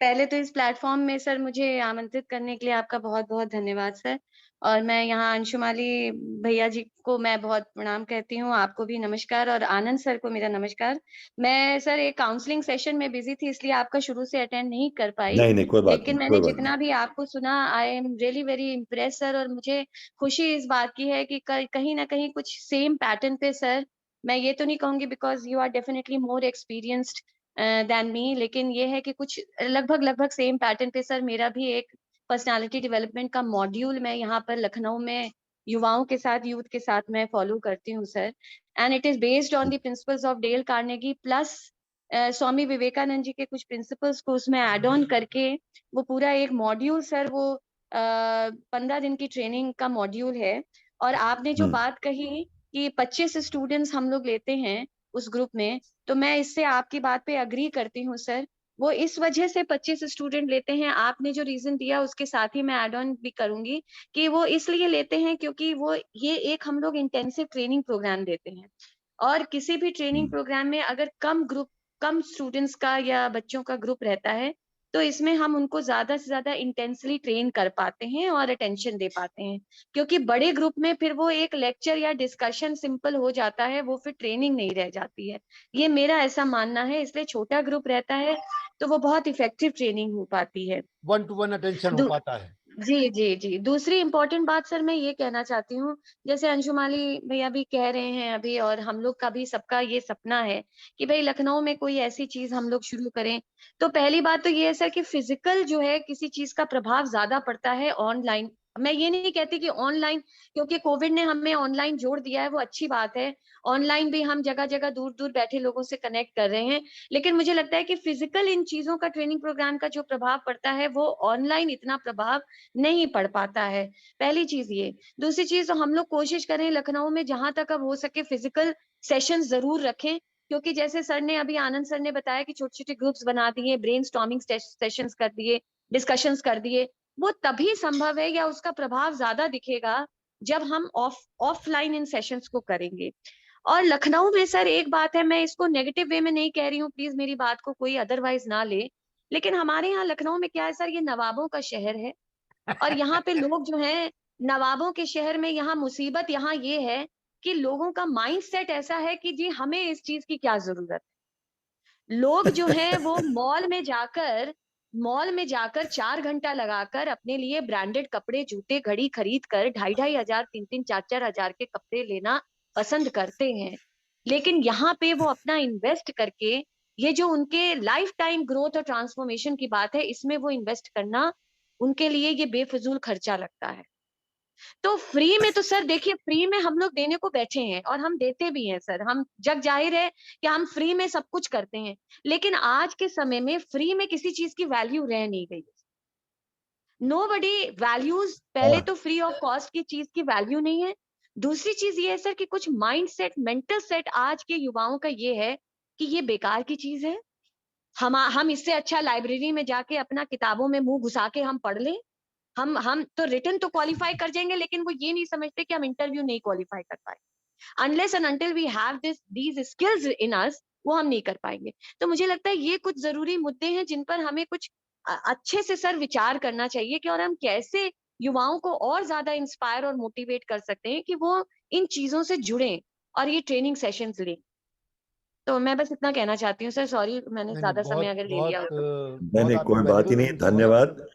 पहले तो इस प्लेटफॉर्म में सर मुझे आमंत्रित करने के लिए आपका बहुत बहुत धन्यवाद सर। और मैं यहाँ अंशुमाली भैया जी को मैं बहुत प्रणाम कहती हूँ, आपको भी नमस्कार, और आनंद सर को मेरा नमस्कार। मैं सर एक काउंसलिंग सेशन में बिजी थी इसलिए आपका शुरू से अटेंड नहीं कर पाई, नहीं नहीं, कोई बात लेकिन नहीं, मैंने कोई बात जितना भी आपको सुना I am really very impress sir. और मुझे खुशी इस बात की है कि कहीं ना कहीं कुछ सेम पैटर्न पे सर, मैं ये तो नहीं कहूंगी because you are definitely more experienced than me, लेकिन ये है कि कुछ लगभग सेम पैटर्न पे सर मेरा भी एक पर्सनालिटी डेवलपमेंट का मॉड्यूल मैं यहाँ पर लखनऊ में युवाओं के साथ, यूथ के साथ मैं फॉलो करती हूँ sir. And it is based on the principles of Dale Carnegie plus Swami Vivekananda ji के कुछ प्रिंसिपल्स को उसमें ऐड ऑन करके वो पूरा एक मॉड्यूल सर, वो 15 दिन की ट्रेनिंग का मॉड्यूल है। और आपने जो बात कही कि 25 स्टूडेंट्स हम लोग लेते हैं उस ग्रुप में, तो मैं इससे आपकी बात पे अग्री करती हूँ सर। वो इस वजह से 25 स्टूडेंट लेते हैं, आपने जो रीजन दिया उसके साथ ही मैं ऐड ऑन भी करूंगी कि वो इसलिए लेते हैं क्योंकि वो ये एक हम लोग इंटेंसिव ट्रेनिंग प्रोग्राम देते हैं। और किसी भी ट्रेनिंग प्रोग्राम में अगर कम स्टूडेंट्स का या बच्चों का ग्रुप रहता है तो इसमें हम उनको ज्यादा से ज्यादा इंटेंसली ट्रेन कर पाते हैं और अटेंशन दे पाते हैं। क्योंकि बड़े ग्रुप में फिर वो एक लेक्चर या डिस्कशन सिंपल हो जाता है, वो फिर ट्रेनिंग नहीं रह जाती है। ये मेरा ऐसा मानना है, इसलिए छोटा ग्रुप रहता है तो वो बहुत इफेक्टिव ट्रेनिंग हो पाती है, 1-to-1 अटेंशन हो पाता है। जी जी जी। दूसरी इम्पोर्टेंट बात सर मैं ये कहना चाहती हूँ, जैसे अंशुमाली भैया भी कह रहे हैं अभी, और हम लोग का भी सबका ये सपना है कि भाई लखनऊ में कोई ऐसी चीज हम लोग शुरू करें। तो पहली बात तो ये है सर कि फिजिकल जो है किसी चीज का प्रभाव ज्यादा पड़ता है ऑनलाइन। मैं ये नहीं कहती कि ऑनलाइन, क्योंकि कोविड ने हमें ऑनलाइन जोड़ दिया है, वो अच्छी बात है। ऑनलाइन भी हम जगह जगह दूर दूर बैठे लोगों से कनेक्ट कर रहे हैं, लेकिन मुझे लगता है कि फिजिकल इन चीजों का ट्रेनिंग प्रोग्राम का जो प्रभाव पड़ता है वो ऑनलाइन इतना प्रभाव नहीं पड़ पाता है। पहली चीज ये। दूसरी चीज, तो हम लोग कोशिश करें लखनऊ में जहां तक अब हो सके फिजिकल सेशन जरूर रखें, क्योंकि जैसे सर ने अभी, आनंद सर ने बताया कि छोटे छोटे ग्रुप्स बना दिए, ब्रेनस्टॉर्मिंग सेशंस कर दिए, डिस्कशंस कर दिए। वो तभी संभव है या उसका प्रभाव ज्यादा दिखेगा जब हम ऑफलाइन इन सेशंस को करेंगे। और लखनऊ में सर एक बात है, मैं इसको नेगेटिव वे में नहीं कह रही हूँ, प्लीज मेरी बात को कोई अदरवाइज ना ले, लेकिन हमारे यहाँ लखनऊ में क्या है सर, ये नवाबों का शहर है। और यहाँ पे लोग जो हैं नवाबों के शहर में, यहाँ मुसीबत यहाँ ये है कि लोगों का माइंडसेट ऐसा है कि जी हमें इस चीज की क्या जरूरत है। लोग जो हैं वो मॉल में जाकर 4 घंटा लगाकर अपने लिए ब्रांडेड कपड़े, जूते, घड़ी खरीद कर 2,500 हजार 3,000 4,000 हजार के कपड़े लेना पसंद करते हैं। लेकिन यहाँ पे वो अपना इन्वेस्ट करके, ये जो उनके लाइफ टाइम ग्रोथ और ट्रांसफॉर्मेशन की बात है, इसमें वो इन्वेस्ट करना उनके लिए ये बेफजूल खर्चा लगता है। तो फ्री में तो सर देखिए, फ्री में हम लोग देने को बैठे हैं और हम देते भी हैं सर, हम जग जाहिर है कि हम फ्री में सब कुछ करते हैं। लेकिन आज के समय में फ्री में किसी चीज की वैल्यू रह नहीं गई। नोबडी वैल्यूज, पहले तो फ्री ऑफ कॉस्ट की चीज की वैल्यू नहीं है। दूसरी चीज ये है सर कि कुछ माइंड सेट, मेंटल सेट आज के युवाओं का ये है कि ये बेकार की चीज है। हम इससे अच्छा लाइब्रेरी में जाके अपना किताबों में मुंह घुसा के हम पढ़ लें। हम तो रिटर्न तो क्वालिफाई कर जाएंगे, लेकिन वो ये नहीं समझते कि हम इंटरव्यू नहीं क्वालिफाई कर पाए। Unless and until we have these skills in us, वो हम नहीं कर पाएंगे। तो मुझे लगता है ये कुछ जरूरी मुद्दे हैं जिन पर हमें कुछ अच्छे से सर विचार करना चाहिए कि और हम कैसे युवाओं को और ज्यादा इंस्पायर और मोटिवेट कर सकते हैं कि वो इन चीजों से जुड़ें और ये ट्रेनिंग सेशंस लें। तो मैं बस इतना कहना चाहती हूँ सर, सॉरी मैंने ज्यादा समय अगर ले लिया हो तो। नहीं, कोई बात ही नहीं, धन्यवाद।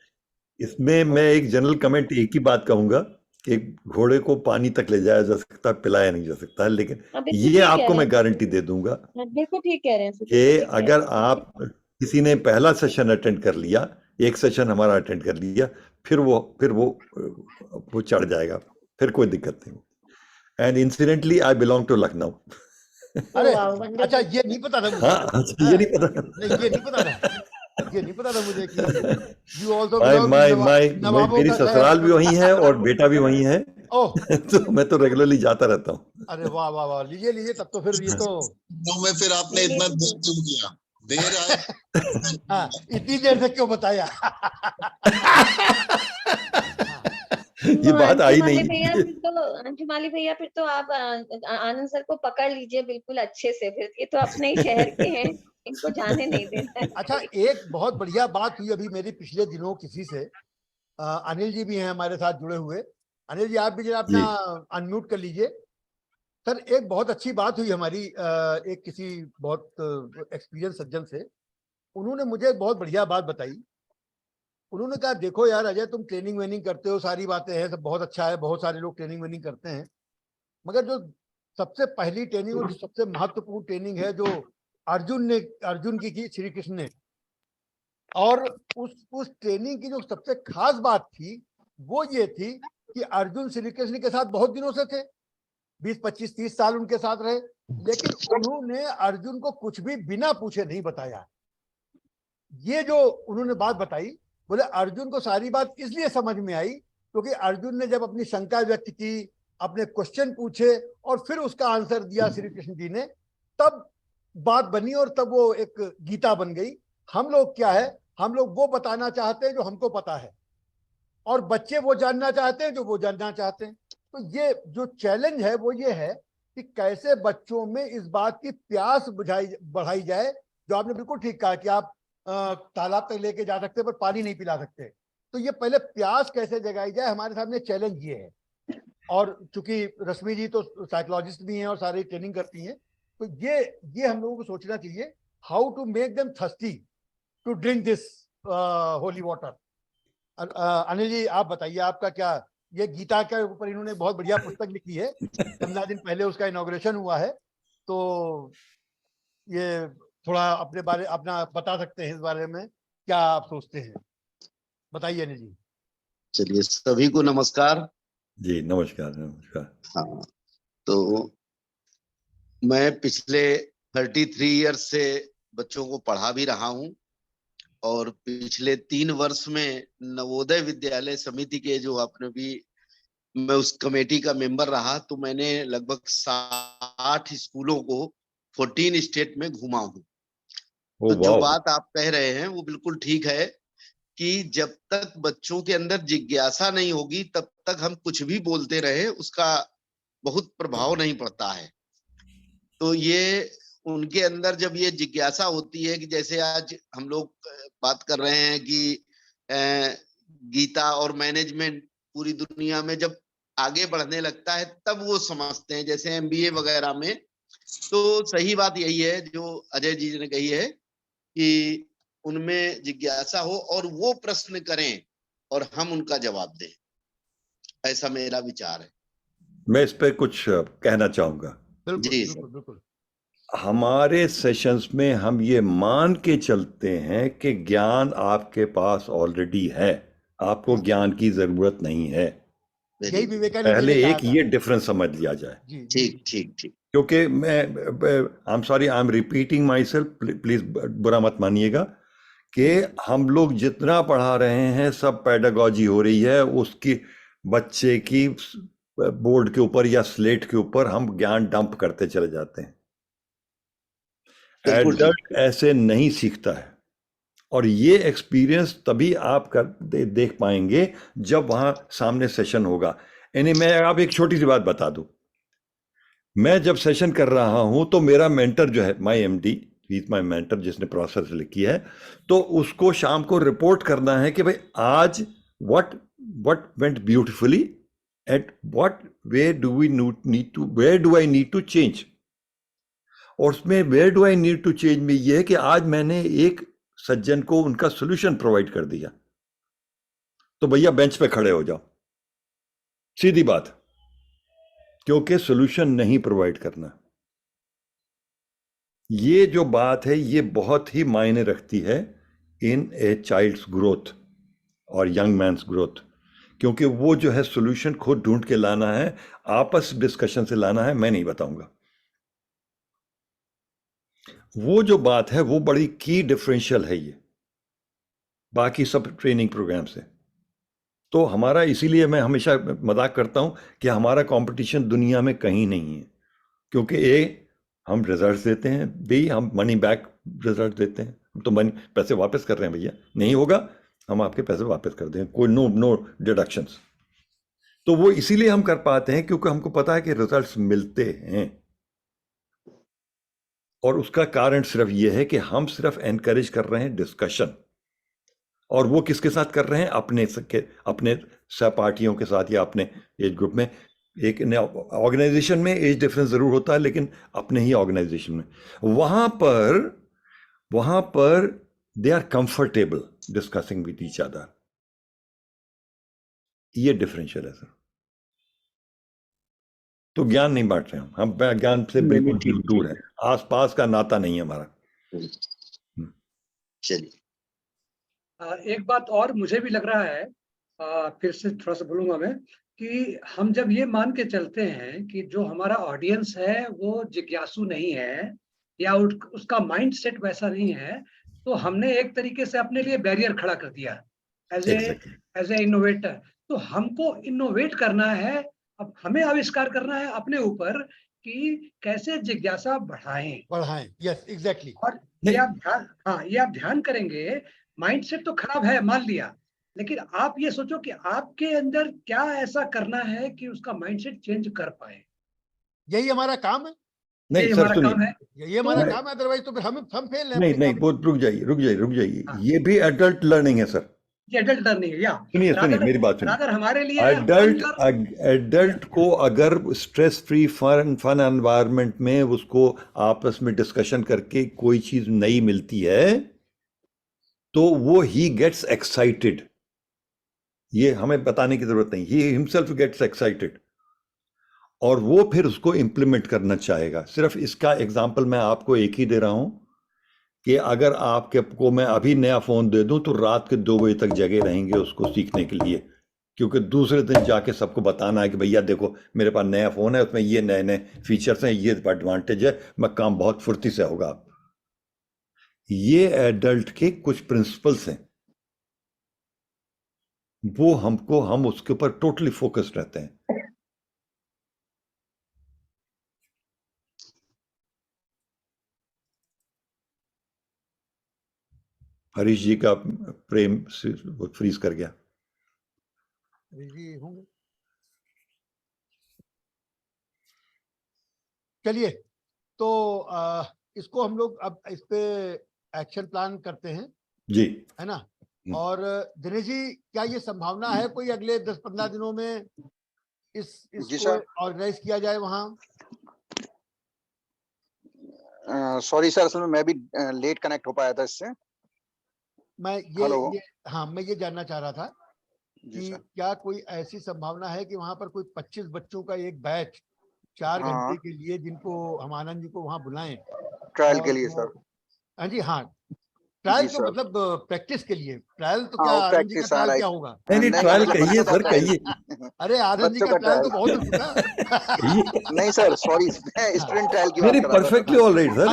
इसमें मैं एक जनरल कमेंट एक ही बात कहूंगा कि घोड़े को पानी तक ले जाया जा सकता है, पिलाया नहीं जा सकता है, लेकिन ये आपको मैं गारंटी दे दूंगा बिल्कुल ठीक कह रहे हैं कि अगर आप, किसी ने पहला सेशन अटेंड कर लिया, एक सेशन हमारा अटेंड कर लिया, फिर वो चढ़ जाएगा, फिर कोई दिक्कत नहीं। And incidentally I belong to Lucknow. अरे wow, अच्छा, wonderful. ये नहीं पता था मुझे। हाँ अच्छा, ये नहीं पता। नहीं, ये नहीं पता था, ये नहीं पता था मुझे कि you also my belong my my नवाबों मेरी का शहर ससुराल भी वही है और बेटा भी वही है। ओह, तो मैं तो रेगुलरली जाता रहता हूँ। अरे वाह वाह वाह, लीजिए लीजिए, तब तो फिर ये तो तो में फिर आपने ये इतना तो देर क्यों किया? देर आए। हाँ, इतनी देर से क्यों बताया? हाँ, ये तो बात आई अंशुमाली नहीं। भैया फिर तो आप आनंद सर को पकड़ लीजिए बिल्कुल अच्छे से, फिर ये तो अपने ही शहर के हैं, इनको जाने नहीं देना है। अच्छा, एक बहुत बढ़िया बात हुई अभी मेरी पिछले दिनों किसी से, अनिल जी भी हैं हमारे साथ जुड़े हुए। अनिल जी, आप भी जरा अपना अनम्यूट कर लीजिए। सर, एक बहुत अच्छी बात हुई हमारी एक किसी बहुत एक्सपीरियंस सज्जन से। उन्होंने मुझे एक बहुत बढ़िया बात बताई। उन्होंने कहा, देखो यार अजय, तुम ट्रेनिंग वेनिंग करते हो, सारी बातें हैं, सब बहुत अच्छा है, बहुत सारे लोग ट्रेनिंग वेनिंग करते हैं, मगर जो सबसे पहली ट्रेनिंग और सबसे महत्वपूर्ण ट्रेनिंग है जो अर्जुन की श्री कृष्ण ने, और उस ट्रेनिंग की जो सबसे खास बात थी वो ये थी कि अर्जुन श्री कृष्ण के साथ बहुत दिनों से थे, 20, 25, 30 साल उनके साथ रहे, लेकिन उन्होंने अर्जुन को कुछ भी बिना पूछे नहीं बताया। ये जो उन्होंने बात बताई, बोले अर्जुन को सारी बात इसलिए समझ में आई क्योंकि अर्जुन ने जब अपनी शंका व्यक्त की, अपने क्वेश्चन पूछे और फिर उसका आंसर दिया श्री कृष्ण जी ने, तब बात बनी और तब वो एक गीता बन गई। हम लोग क्या है, हम लोग वो बताना चाहते हैं जो हमको पता है, और बच्चे वो जानना चाहते हैं जो वो जानना चाहते हैं। तो ये जो चैलेंज है वो ये है कि कैसे बच्चों में इस बात की प्यास बढ़ाई जाए। जो आपने बिल्कुल ठीक कहा कि आप तालाब तक लेके जा सकते पर पानी नहीं पिला सकते, तो ये पहले प्यास कैसे जगाई जाए, हमारे सामने चैलेंज ये है। और चूंकि रश्मि जी तो साइकोलॉजिस्ट भी हैं और सारी ट्रेनिंग करती हैं, तो ये हम लोगों को सोचना चाहिए, how to make them thirsty to drink this holy water. Anil ji, आप बताइए, आपका क्या, ये गीता के ऊपर इन्होंने बहुत बढ़िया पुस्तक लिखी है, 15 दिन पहले उसका इनॉग्रेशन हुआ है, तो ये थोड़ा अपना बता सकते हैं इस बारे में, क्या आप सोचते हैं, बताइए अनिल जी। चलिए, सभी को नमस्कार। जी नमस्कार नमस्कार। हाँ, तो मैं पिछले 33 ईयर्स से बच्चों को पढ़ा भी रहा हूँ, और पिछले 3 वर्ष में नवोदय विद्यालय समिति के जो आपने भी, मैं उस कमेटी का मेंबर रहा, तो मैंने लगभग 60 स्कूलों को 14 स्टेट में घुमा हूँ। तो जो बात आप कह रहे हैं वो बिल्कुल ठीक है कि जब तक बच्चों के अंदर जिज्ञासा नहीं होगी तब तक हम कुछ भी बोलते रहे, उसका बहुत प्रभाव नहीं पड़ता है। तो ये उनके अंदर जब ये जिज्ञासा होती है कि जैसे आज हम लोग बात कर रहे हैं कि गीता और मैनेजमेंट पूरी दुनिया में जब आगे बढ़ने लगता है तब वो समझते हैं, जैसे MBA वगैरह में। तो सही बात यही है जो अजय जी ने कही है कि उनमें जिज्ञासा हो और वो प्रश्न करें और हम उनका जवाब दें, ऐसा मेरा विचार है। मैं इस पे कुछ कहना चाहूंगा। जी बिल्कुल बिल्कुल। हमारे सेशंस में हम ये मान के चलते हैं कि ज्ञान आपके पास ऑलरेडी है, आपको ज्ञान की जरूरत नहीं है। यही विवेकानंद जी पहले ने कहा एक था। ये डिफरेंस समझ लिया जाए। जी ठीक ठीक ठीक। क्योंकि मैं I am sorry, I am repeating my self, please बुरा मत मानिएगा, कि हम लोग जितना पढ़ा रहे हैं सब पेडागॉजी हो रही है, उसकी बच्चे की बोर्ड के ऊपर या स्लेट के ऊपर हम ज्ञान डंप करते चले जाते हैं। एडल्ट ऐसे नहीं सीखता है, और ये एक्सपीरियंस तभी आप देख पाएंगे जब वहां सामने सेशन होगा। यानी मैं आप एक छोटी सी बात बता दूं, मैं जब सेशन कर रहा हूं तो मेरा मेंटर जो है, my MD, he is my mentor, जिसने प्रोसेस लिखी है, तो उसको शाम को रिपोर्ट करना है कि भाई आज what went beautifully at what where do I need to change. और उसमें where do I need to change में ये है कि आज मैंने एक सज्जन को उनका सोल्यूशन प्रोवाइड कर दिया, तो भैया बेंच पे खड़े हो जाओ, सीधी बात, क्योंकि सोल्यूशन नहीं प्रोवाइड करना। ये जो बात है ये बहुत ही मायने रखती है इन ए चाइल्ड्स ग्रोथ और यंग मैन्स ग्रोथ, क्योंकि वो जो है सॉल्यूशन खुद ढूंढ के लाना है, आपस डिस्कशन से लाना है, मैं नहीं बताऊंगा। वो जो बात है वो बड़ी की डिफरेंशियल है ये बाकी सब ट्रेनिंग प्रोग्राम से। तो हमारा, इसीलिए मैं हमेशा मजाक करता हूं कि हमारा कंपटीशन दुनिया में कहीं नहीं है, क्योंकि ए हम रिजल्ट देते हैं, बी हम मनी बैक रिजल्ट देते हैं। हम तो मनी पैसे वापस कर रहे हैं भैया, नहीं होगा हम आपके पैसे वापस कर दें, कोई नो डिडक्शंस। तो वो इसीलिए हम कर पाते हैं क्योंकि हमको पता है कि रिजल्ट्स मिलते हैं। और उसका कारण सिर्फ ये है कि हम सिर्फ एनकरेज कर रहे हैं डिस्कशन, और वो किसके साथ कर रहे हैं? अपने सहपाठियों के साथ या अपने एज ग्रुप में। एक ऑर्गेनाइजेशन में एज डिफरेंस जरूर होता है, लेकिन अपने ही ऑर्गेनाइजेशन में वहां पर they are comfortable discussing with each other. ये डिफरेंशियल है सर। तो ज्ञान नहीं बांट रहे हम ज्ञान से बिल्कुल दूर है, आसपास का नाता नहीं है हमारा। चलिए, एक बात और मुझे भी लग रहा है, फिर से थोड़ा सा बोलूंगा मैं, कि हम जब ये मान के चलते हैं कि जो हमारा ऑडियंस है वो जिज्ञासु नहीं है या उसका माइंड सेट वैसा नहीं है, तो हमने एक तरीके से अपने लिए बैरियर खड़ा कर दिया एज ए इनोवेटर। तो हमको इनोवेट करना है, अब हमें आविष्कार करना है अपने ऊपर कि कैसे जिज्ञासा बढ़ाएं। Yes exactly. और ये आप ध्यान करेंगे, माइंडसेट तो खराब है मान लिया, लेकिन आप ये सोचो कि आपके अंदर क्या ऐसा करना है कि उसका माइंडसेट चेंज कर पाए। यही हमारा काम है। नहीं सर, काम है, यही हमारा काम है, अदरवाइज तो फिर हम फेल हैं। नहीं वो रुक जाइए। ये भी एडल्ट लर्निंग है सर। ये एडल्ट लर्निंग है। या सुनिए मेरी बात सुनिए। अगर हमारे लिए एडल्ट को अगर स्ट्रेस फ्री फन एनवायरनमेंट में उसको आपस में डिस्कशन करके कोई चीज नई मिलती है तो वो ही गेट्स एक्साइटेड। ये हमें बताने की जरूरत नहीं, ही हिमसेल्फ गेट्स एक्साइटेड और वो फिर उसको इंप्लीमेंट करना चाहेगा। सिर्फ इसका एग्जांपल मैं आपको एक ही दे रहा हूं कि अगर आपके को मैं अभी नया फोन दे दूं तो रात के 2 बजे तक जगे रहेंगे उसको सीखने के लिए, क्योंकि दूसरे दिन जाके सबको बताना है कि भैया देखो मेरे पास नया फोन है, उसमें ये नए नए फीचर्स हैं, ये एडवांटेज है, मैं काम बहुत फुर्ती से होगा। ये एडल्ट के कुछ प्रिंसिपल्स हैं, वो हम उसके ऊपर टोटली फोकस्ड रहते हैं। हरीश जी का प्रेम वो फ्रीज कर गया। होंगे। चलिए, तो इसको हम लोग अब इस पे एक्शन प्लान करते हैं जी, है ना। और दिनेश जी, क्या ये संभावना है कोई अगले 10-15 दिनों में इसको ऑर्गेनाइज किया जाए वहाँ? सॉरी सर, असल में मैं भी लेट कनेक्ट हो पाया था इससे। मैं ये जानना चाह रहा था कि क्या कोई ऐसी संभावना है कि वहां पर कोई 25 बच्चों का एक बैच 4 घंटे के लिए, जिनको हम आनंद जी को वहां बुलाएं ट्रायल के लिए सर? हाँ जी, हाँ ट्रायल तो मतलब प्रैक्टिस के लिए। ट्रायल तो क्या आनंद जी का ट्रायल क्या होगा? नहीं ट्रायल कहिए सर, कहिए। अरे आनंद जी का ट्रायल तो बहुत होता। नहीं सर, सॉरी, स्टूडेंट ट्रायल की बात कर रहा था। परफेक्टली ऑलराइट सर,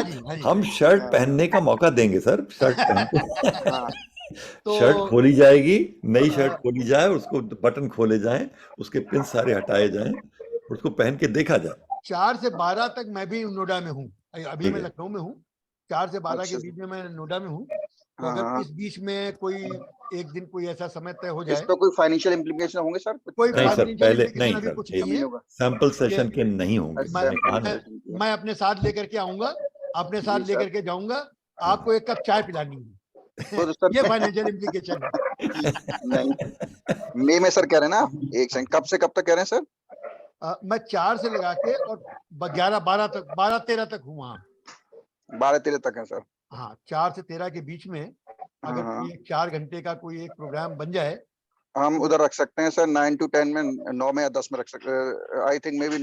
हम शर्ट पहनने का मौका देंगे सर। शर्ट पहन शर्ट खोली जाएगी, नई शर्ट खोली जाए, उसको बटन खोले जाएं, उसके पिन सारे हटाए जाएं, उसको पहन के देखा जाए। 4 से 12 तक मैं भी नोएडा में हूँ, अभी मैं लखनऊ में हूँ। 4 से 12 के बीच में मैं नोएडा में हूँ। तो अगर इस बीच में कोई एक दिन कोई ऐसा समय तय हो जाए। इस पे कोई फाइनेंशियल इंप्लीकेशन होंगे सर? कोई नहीं सर, पहले नहीं सर, कुछ नहीं है। सैंपल सेशन के नहीं होंगे। मैं अपने साथ लेकर के आऊंगा, अपने साथ लेकर के जाऊंगा, आपको एक कप चाय पिलानी है। ये फाइनेंशियल इम्प्लीकेशन है। नहीं, मई में सर कह रहे हैं ना? एक सेकंड, कब से कब तक कह रहे हैं सर? मैं 4 से लगा के और 11-12 तक, 12-13 तक हूँ वहाँ। 12-13 तक है सर? हाँ, 4 से 13 के बीच में अगर कोई 4 घंटे का कोई एक प्रोग्राम बन जाए, हम उधर रख सकते हैं सर। 9 to 10 में, 9 में या 10 में रख सकते हैं। आई थिंक मे बी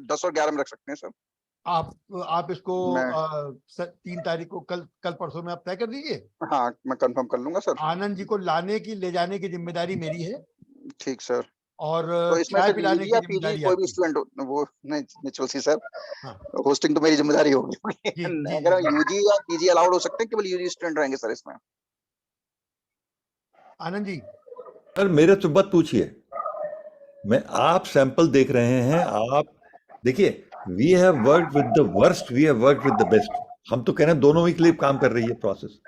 10 और 11 में रख सकते हैं सर। आप इसको 3 तारीख को कल परसों में आप तय कर दीजिए। हाँ, मैं कंफर्म कर लूंगा सर। आनंद जी को लाने की ले जाने की जिम्मेदारी मेरी है। ठीक सर। और तो इसमें चाय फिर पिलाने यूजी की या पीजी जिम्मेदारी कोई भी आपकी। स्टूडेंट वो नहीं नेचुरल सी सर, हाँ। होस्टिंग तो मेरी जिम्मेदारी होगी। जी, जी, अगर जी। यूजी या पीजी अलाउड हो सकते हैं, केवल यूजी स्टूडेंट रहेंगे सर इसमें। आनंद जी, सर मेरे से मत पूछिए, मैं आप सैंपल देख रहे हैं, आप देखिए, we have worked with the worst, we have worked with the best. हम तो कह रहे हैं दोनों ही के लिए काम कर रही है प्रोसेस,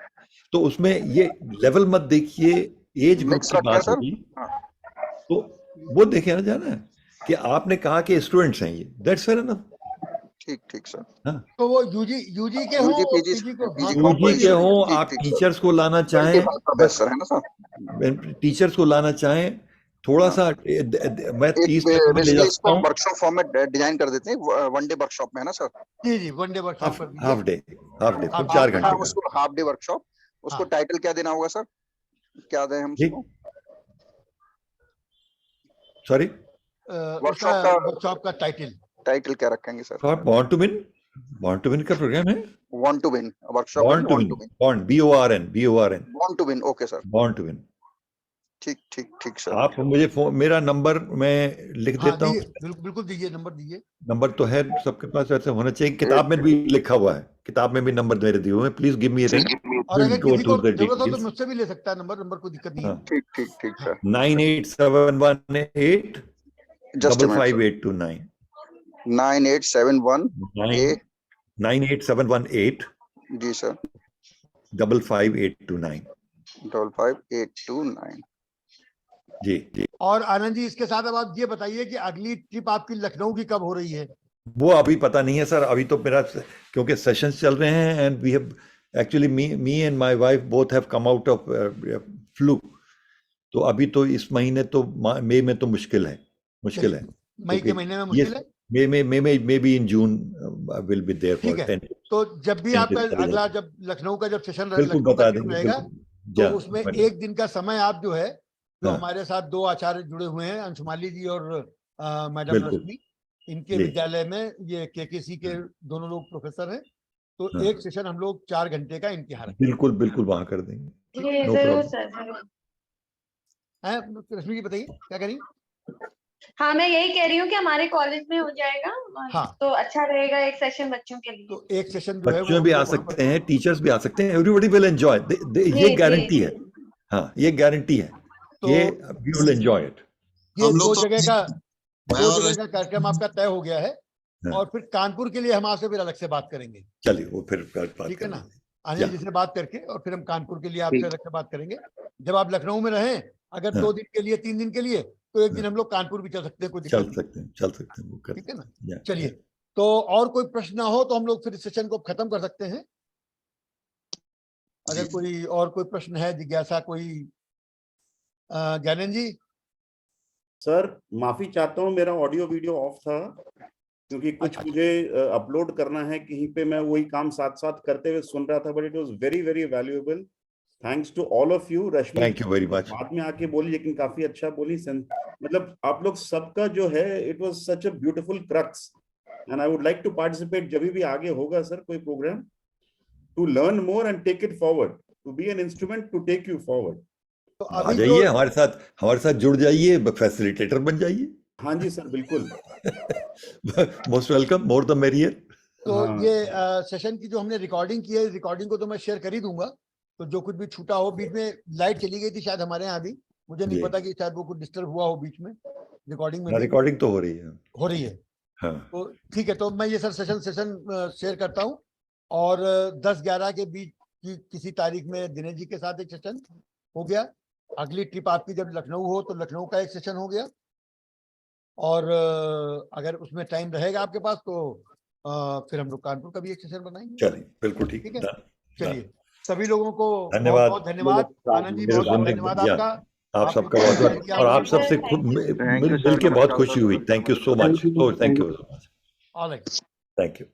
तो उसमें ये लेवल मत देखिए, एज ग्रुप मिक्स की रखते हैं बात सर। होगी, हाँ, तो वो देखे ना जाना कि आपने कहा कि स्टूडेंट्स हैं ये, दैट्स फेयर एनफ। ठीक ठीक सर। हाँ, तो वो यूजी के हों यूजी और पीजी पीजी को, पीजी हाँ, यूजी कॉम्बो के हों, ठीक आप ठीक सर। टीचर्स को लाना चाहें, 25 का बेस्ट सर, है ना सर? टीचर्स को लाना चाहें, थोड़ा हाँ। सा मैं 30 तक भी ले जा बेसिकली इसको सकता हम हूँ, वर्कशॉप फॉर्म में डिजाइन कर देते हैं, वन डे वर्कशॉप में, है ना सर? जी जी, वन डे वर्कशॉप कर दीजिए। हाफ डे हाफ 4 डे घंटे हाँ, का। उसको हाफ डे वर्कशॉप। उसको हाँ। टाइटल क्या देना होगा सर? क्या दें हम ठीक, उसको? सॉरी, उसका वर्कशॉप का टाइटल क्या रखेंगे सर? बॉर्न टू विन का प्रोग्राम है, want to win workshop, born to win, born BORN, want to win. Okay sir, born to win. ठीक ठीक ठीक सर। आप मुझे मेरा नंबर मैं लिख हाँ देता हूँ, दिए, बिल्कुल दीजिए, नंबर दीजिए। नंबर तो है सबके पास, ऐसे होना चाहिए, किताब में भी लिखा हुआ है, किताब में भी नंबर मेरे दिए हुए हैं, please give me a ring, और अगर गो किसी टू को द जरूरत हो तो डिटेल्स। मुझसे भी ले सकता है नंबर, कोई दिक्कत नहीं है। ठीक ठीक ठीक सर। 9871 जस्ट 55829 9871 98718 जी सर 55829 55829। जी जी। और आनंद जी, इसके साथ अब आप ये बताइए कि अगली ट्रिप आपकी लखनऊ की कब हो रही है? वो अभी पता नहीं है सर, अभी तो मेरा क्योंकि सेशंस चल रहे हैं, and we have actually me and my wife both have come out of flu, तो अभी तो इस महीने तो मई में तो मुश्किल है। मई के महीने में मुश्किल है। Maybe in June will be there for ठीक है, 10। तो जब भी 10 आपका दिन अगला जब लखनऊ का जब सेशन बिल्कुल लखनऊ का बता ट्रिप देंगे, रहेगा, बिल्कुल। तो या, उसमें बिल्कुल। एक दिन का समय आप जो है, जो हाँ। हमारे साथ 2 आचार्य जुड़े हुए हैं, अंशुमाली जी और मैडम बिल्कुल। रश्मि, इनके जी। विद्यालय में ये KKC के दोनों लोग प्रोफेसर हैं, तो हाँ। एक सेशन हम लोग 4 घंटे का इनके यहाँ रखेंगे। बिल्कुल वहां कर देंगे, ये नो जरूर प्रॉब्लम। सर, जरूर। हैं, रश्मि जी बताइए क्या करें? हाँ, मैं यही कह रही हूँ कि हमारे कॉलेज में हो जाएगा, हाँ। तो अच्छा रहेगा एक सेशन बच्चों के लिए। तो एक सेशन जो है बच्चे वो भी आ हम लोग वहाँ सकते हैं, टीचर्स भी आ सकते हैं, एवरीबॉडी विल एंजॉय, ये जी, गारंटी जी। है। हाँ, ये गारंटी है तो कि वी विल एंजॉय इट। ये हम लोग दो तो जगह का मैं दो और जगह का कार्यक्रम आपका तय हो गया है, हाँ। और फिर कानपुर के लिए हम आपसे फिर अलग से बात करेंगे, चलिए वो फिर बात ठीक है ना? करेंगे। अनिल जी से बात करके, और फिर हम कानपुर के लिए आपसे अलग से बात करेंगे। जब आप लखनऊ में रहें, अगर हाँ। 2 दिन के लिए, 3 दिन के लिए, तो एक दिन हम लोग कानपुर भी चल सकते हैं, कोई दिक्कत चल नहीं, सकते हैं वो कर, ठीक है ना? या, चलिए, या। तो और कोई प्रश्न ना हो तो हम लोग फिर इस सेशन को खत्म कर सकते हैं। अगर कोई और कोई प्रश्न है, जिज्ञासा कोई, ज्ञानंद जी? सर माफी चाहता हूँ, मेरा ऑडियो वीडियो ऑफ था क्योंकि कुछ अच्छा। मुझे अपलोड करना है कहीं पे, मैं वही काम साथ साथ करते हुए सुन रहा था, but it was very very valuable. Thanks to all of you. Rashmi thank you very much. बाद में आके बोली लेकिन काफी अच्छा बोली, मतलब आप लोग सबका जो है, it was such a beautiful crux, and I would like to participate जब भी आगे होगा सर कोई programme, to learn more and take it forward, to be an instrument to take you forward. तो आ अभी जाइए हमारे साथ जुड़ जाइए, फैसिलिटेटर बन जाइए। हाँ जी सर, बिल्कुल। Most welcome, more the merrier. तो हाँ। ये सेशन की जो हमने रिकॉर्डिंग की है, रिकॉर्डिंग को तो मैं शेयर कर ही दूंगा, तो जो कुछ भी छूटा हो, बीच में लाइट चली गई थी शायद हमारे यहाँ भी, मुझे नहीं जी। पता कि शायद वो कुछ डिस्टर्ब हुआ हो बीच में, रिकॉर्डिंग में भी रिकॉर्डिंग तो हो रही है। हो रही है। हाँ। तो ठीक है, तो मैं ये सर सेशन शेयर करता हूँ, और 10-11 के बीच की किसी तारीख में दिनेश जी के साथ एक सेशन हो गया। अगली ट्रिप आपकी जब लखनऊ हो तो लखनऊ का एक सेशन हो गया, और अगर उसमें टाइम रहेगा आपके पास तो फिर हम लोग कानपुर का भी एक सेशन बनाएंगे। चलिए, बिल्कुल ठीक ठीक है, done, चलिए done। सभी लोगों को धन्यवाद। बहुत धन्यवाद। आनंद जी, मेरे बहुत बहुत सुनने धन्यवाद या, आपका। आप आपने सबका जो बहुत शेयर बहुत, किया और आप हमारे सबसे साथ। खुद Thank you, मिल sir. के बहुत नमस्कार, खुशी सर। हुई। Thank you so much, thank you. All right. Thank you.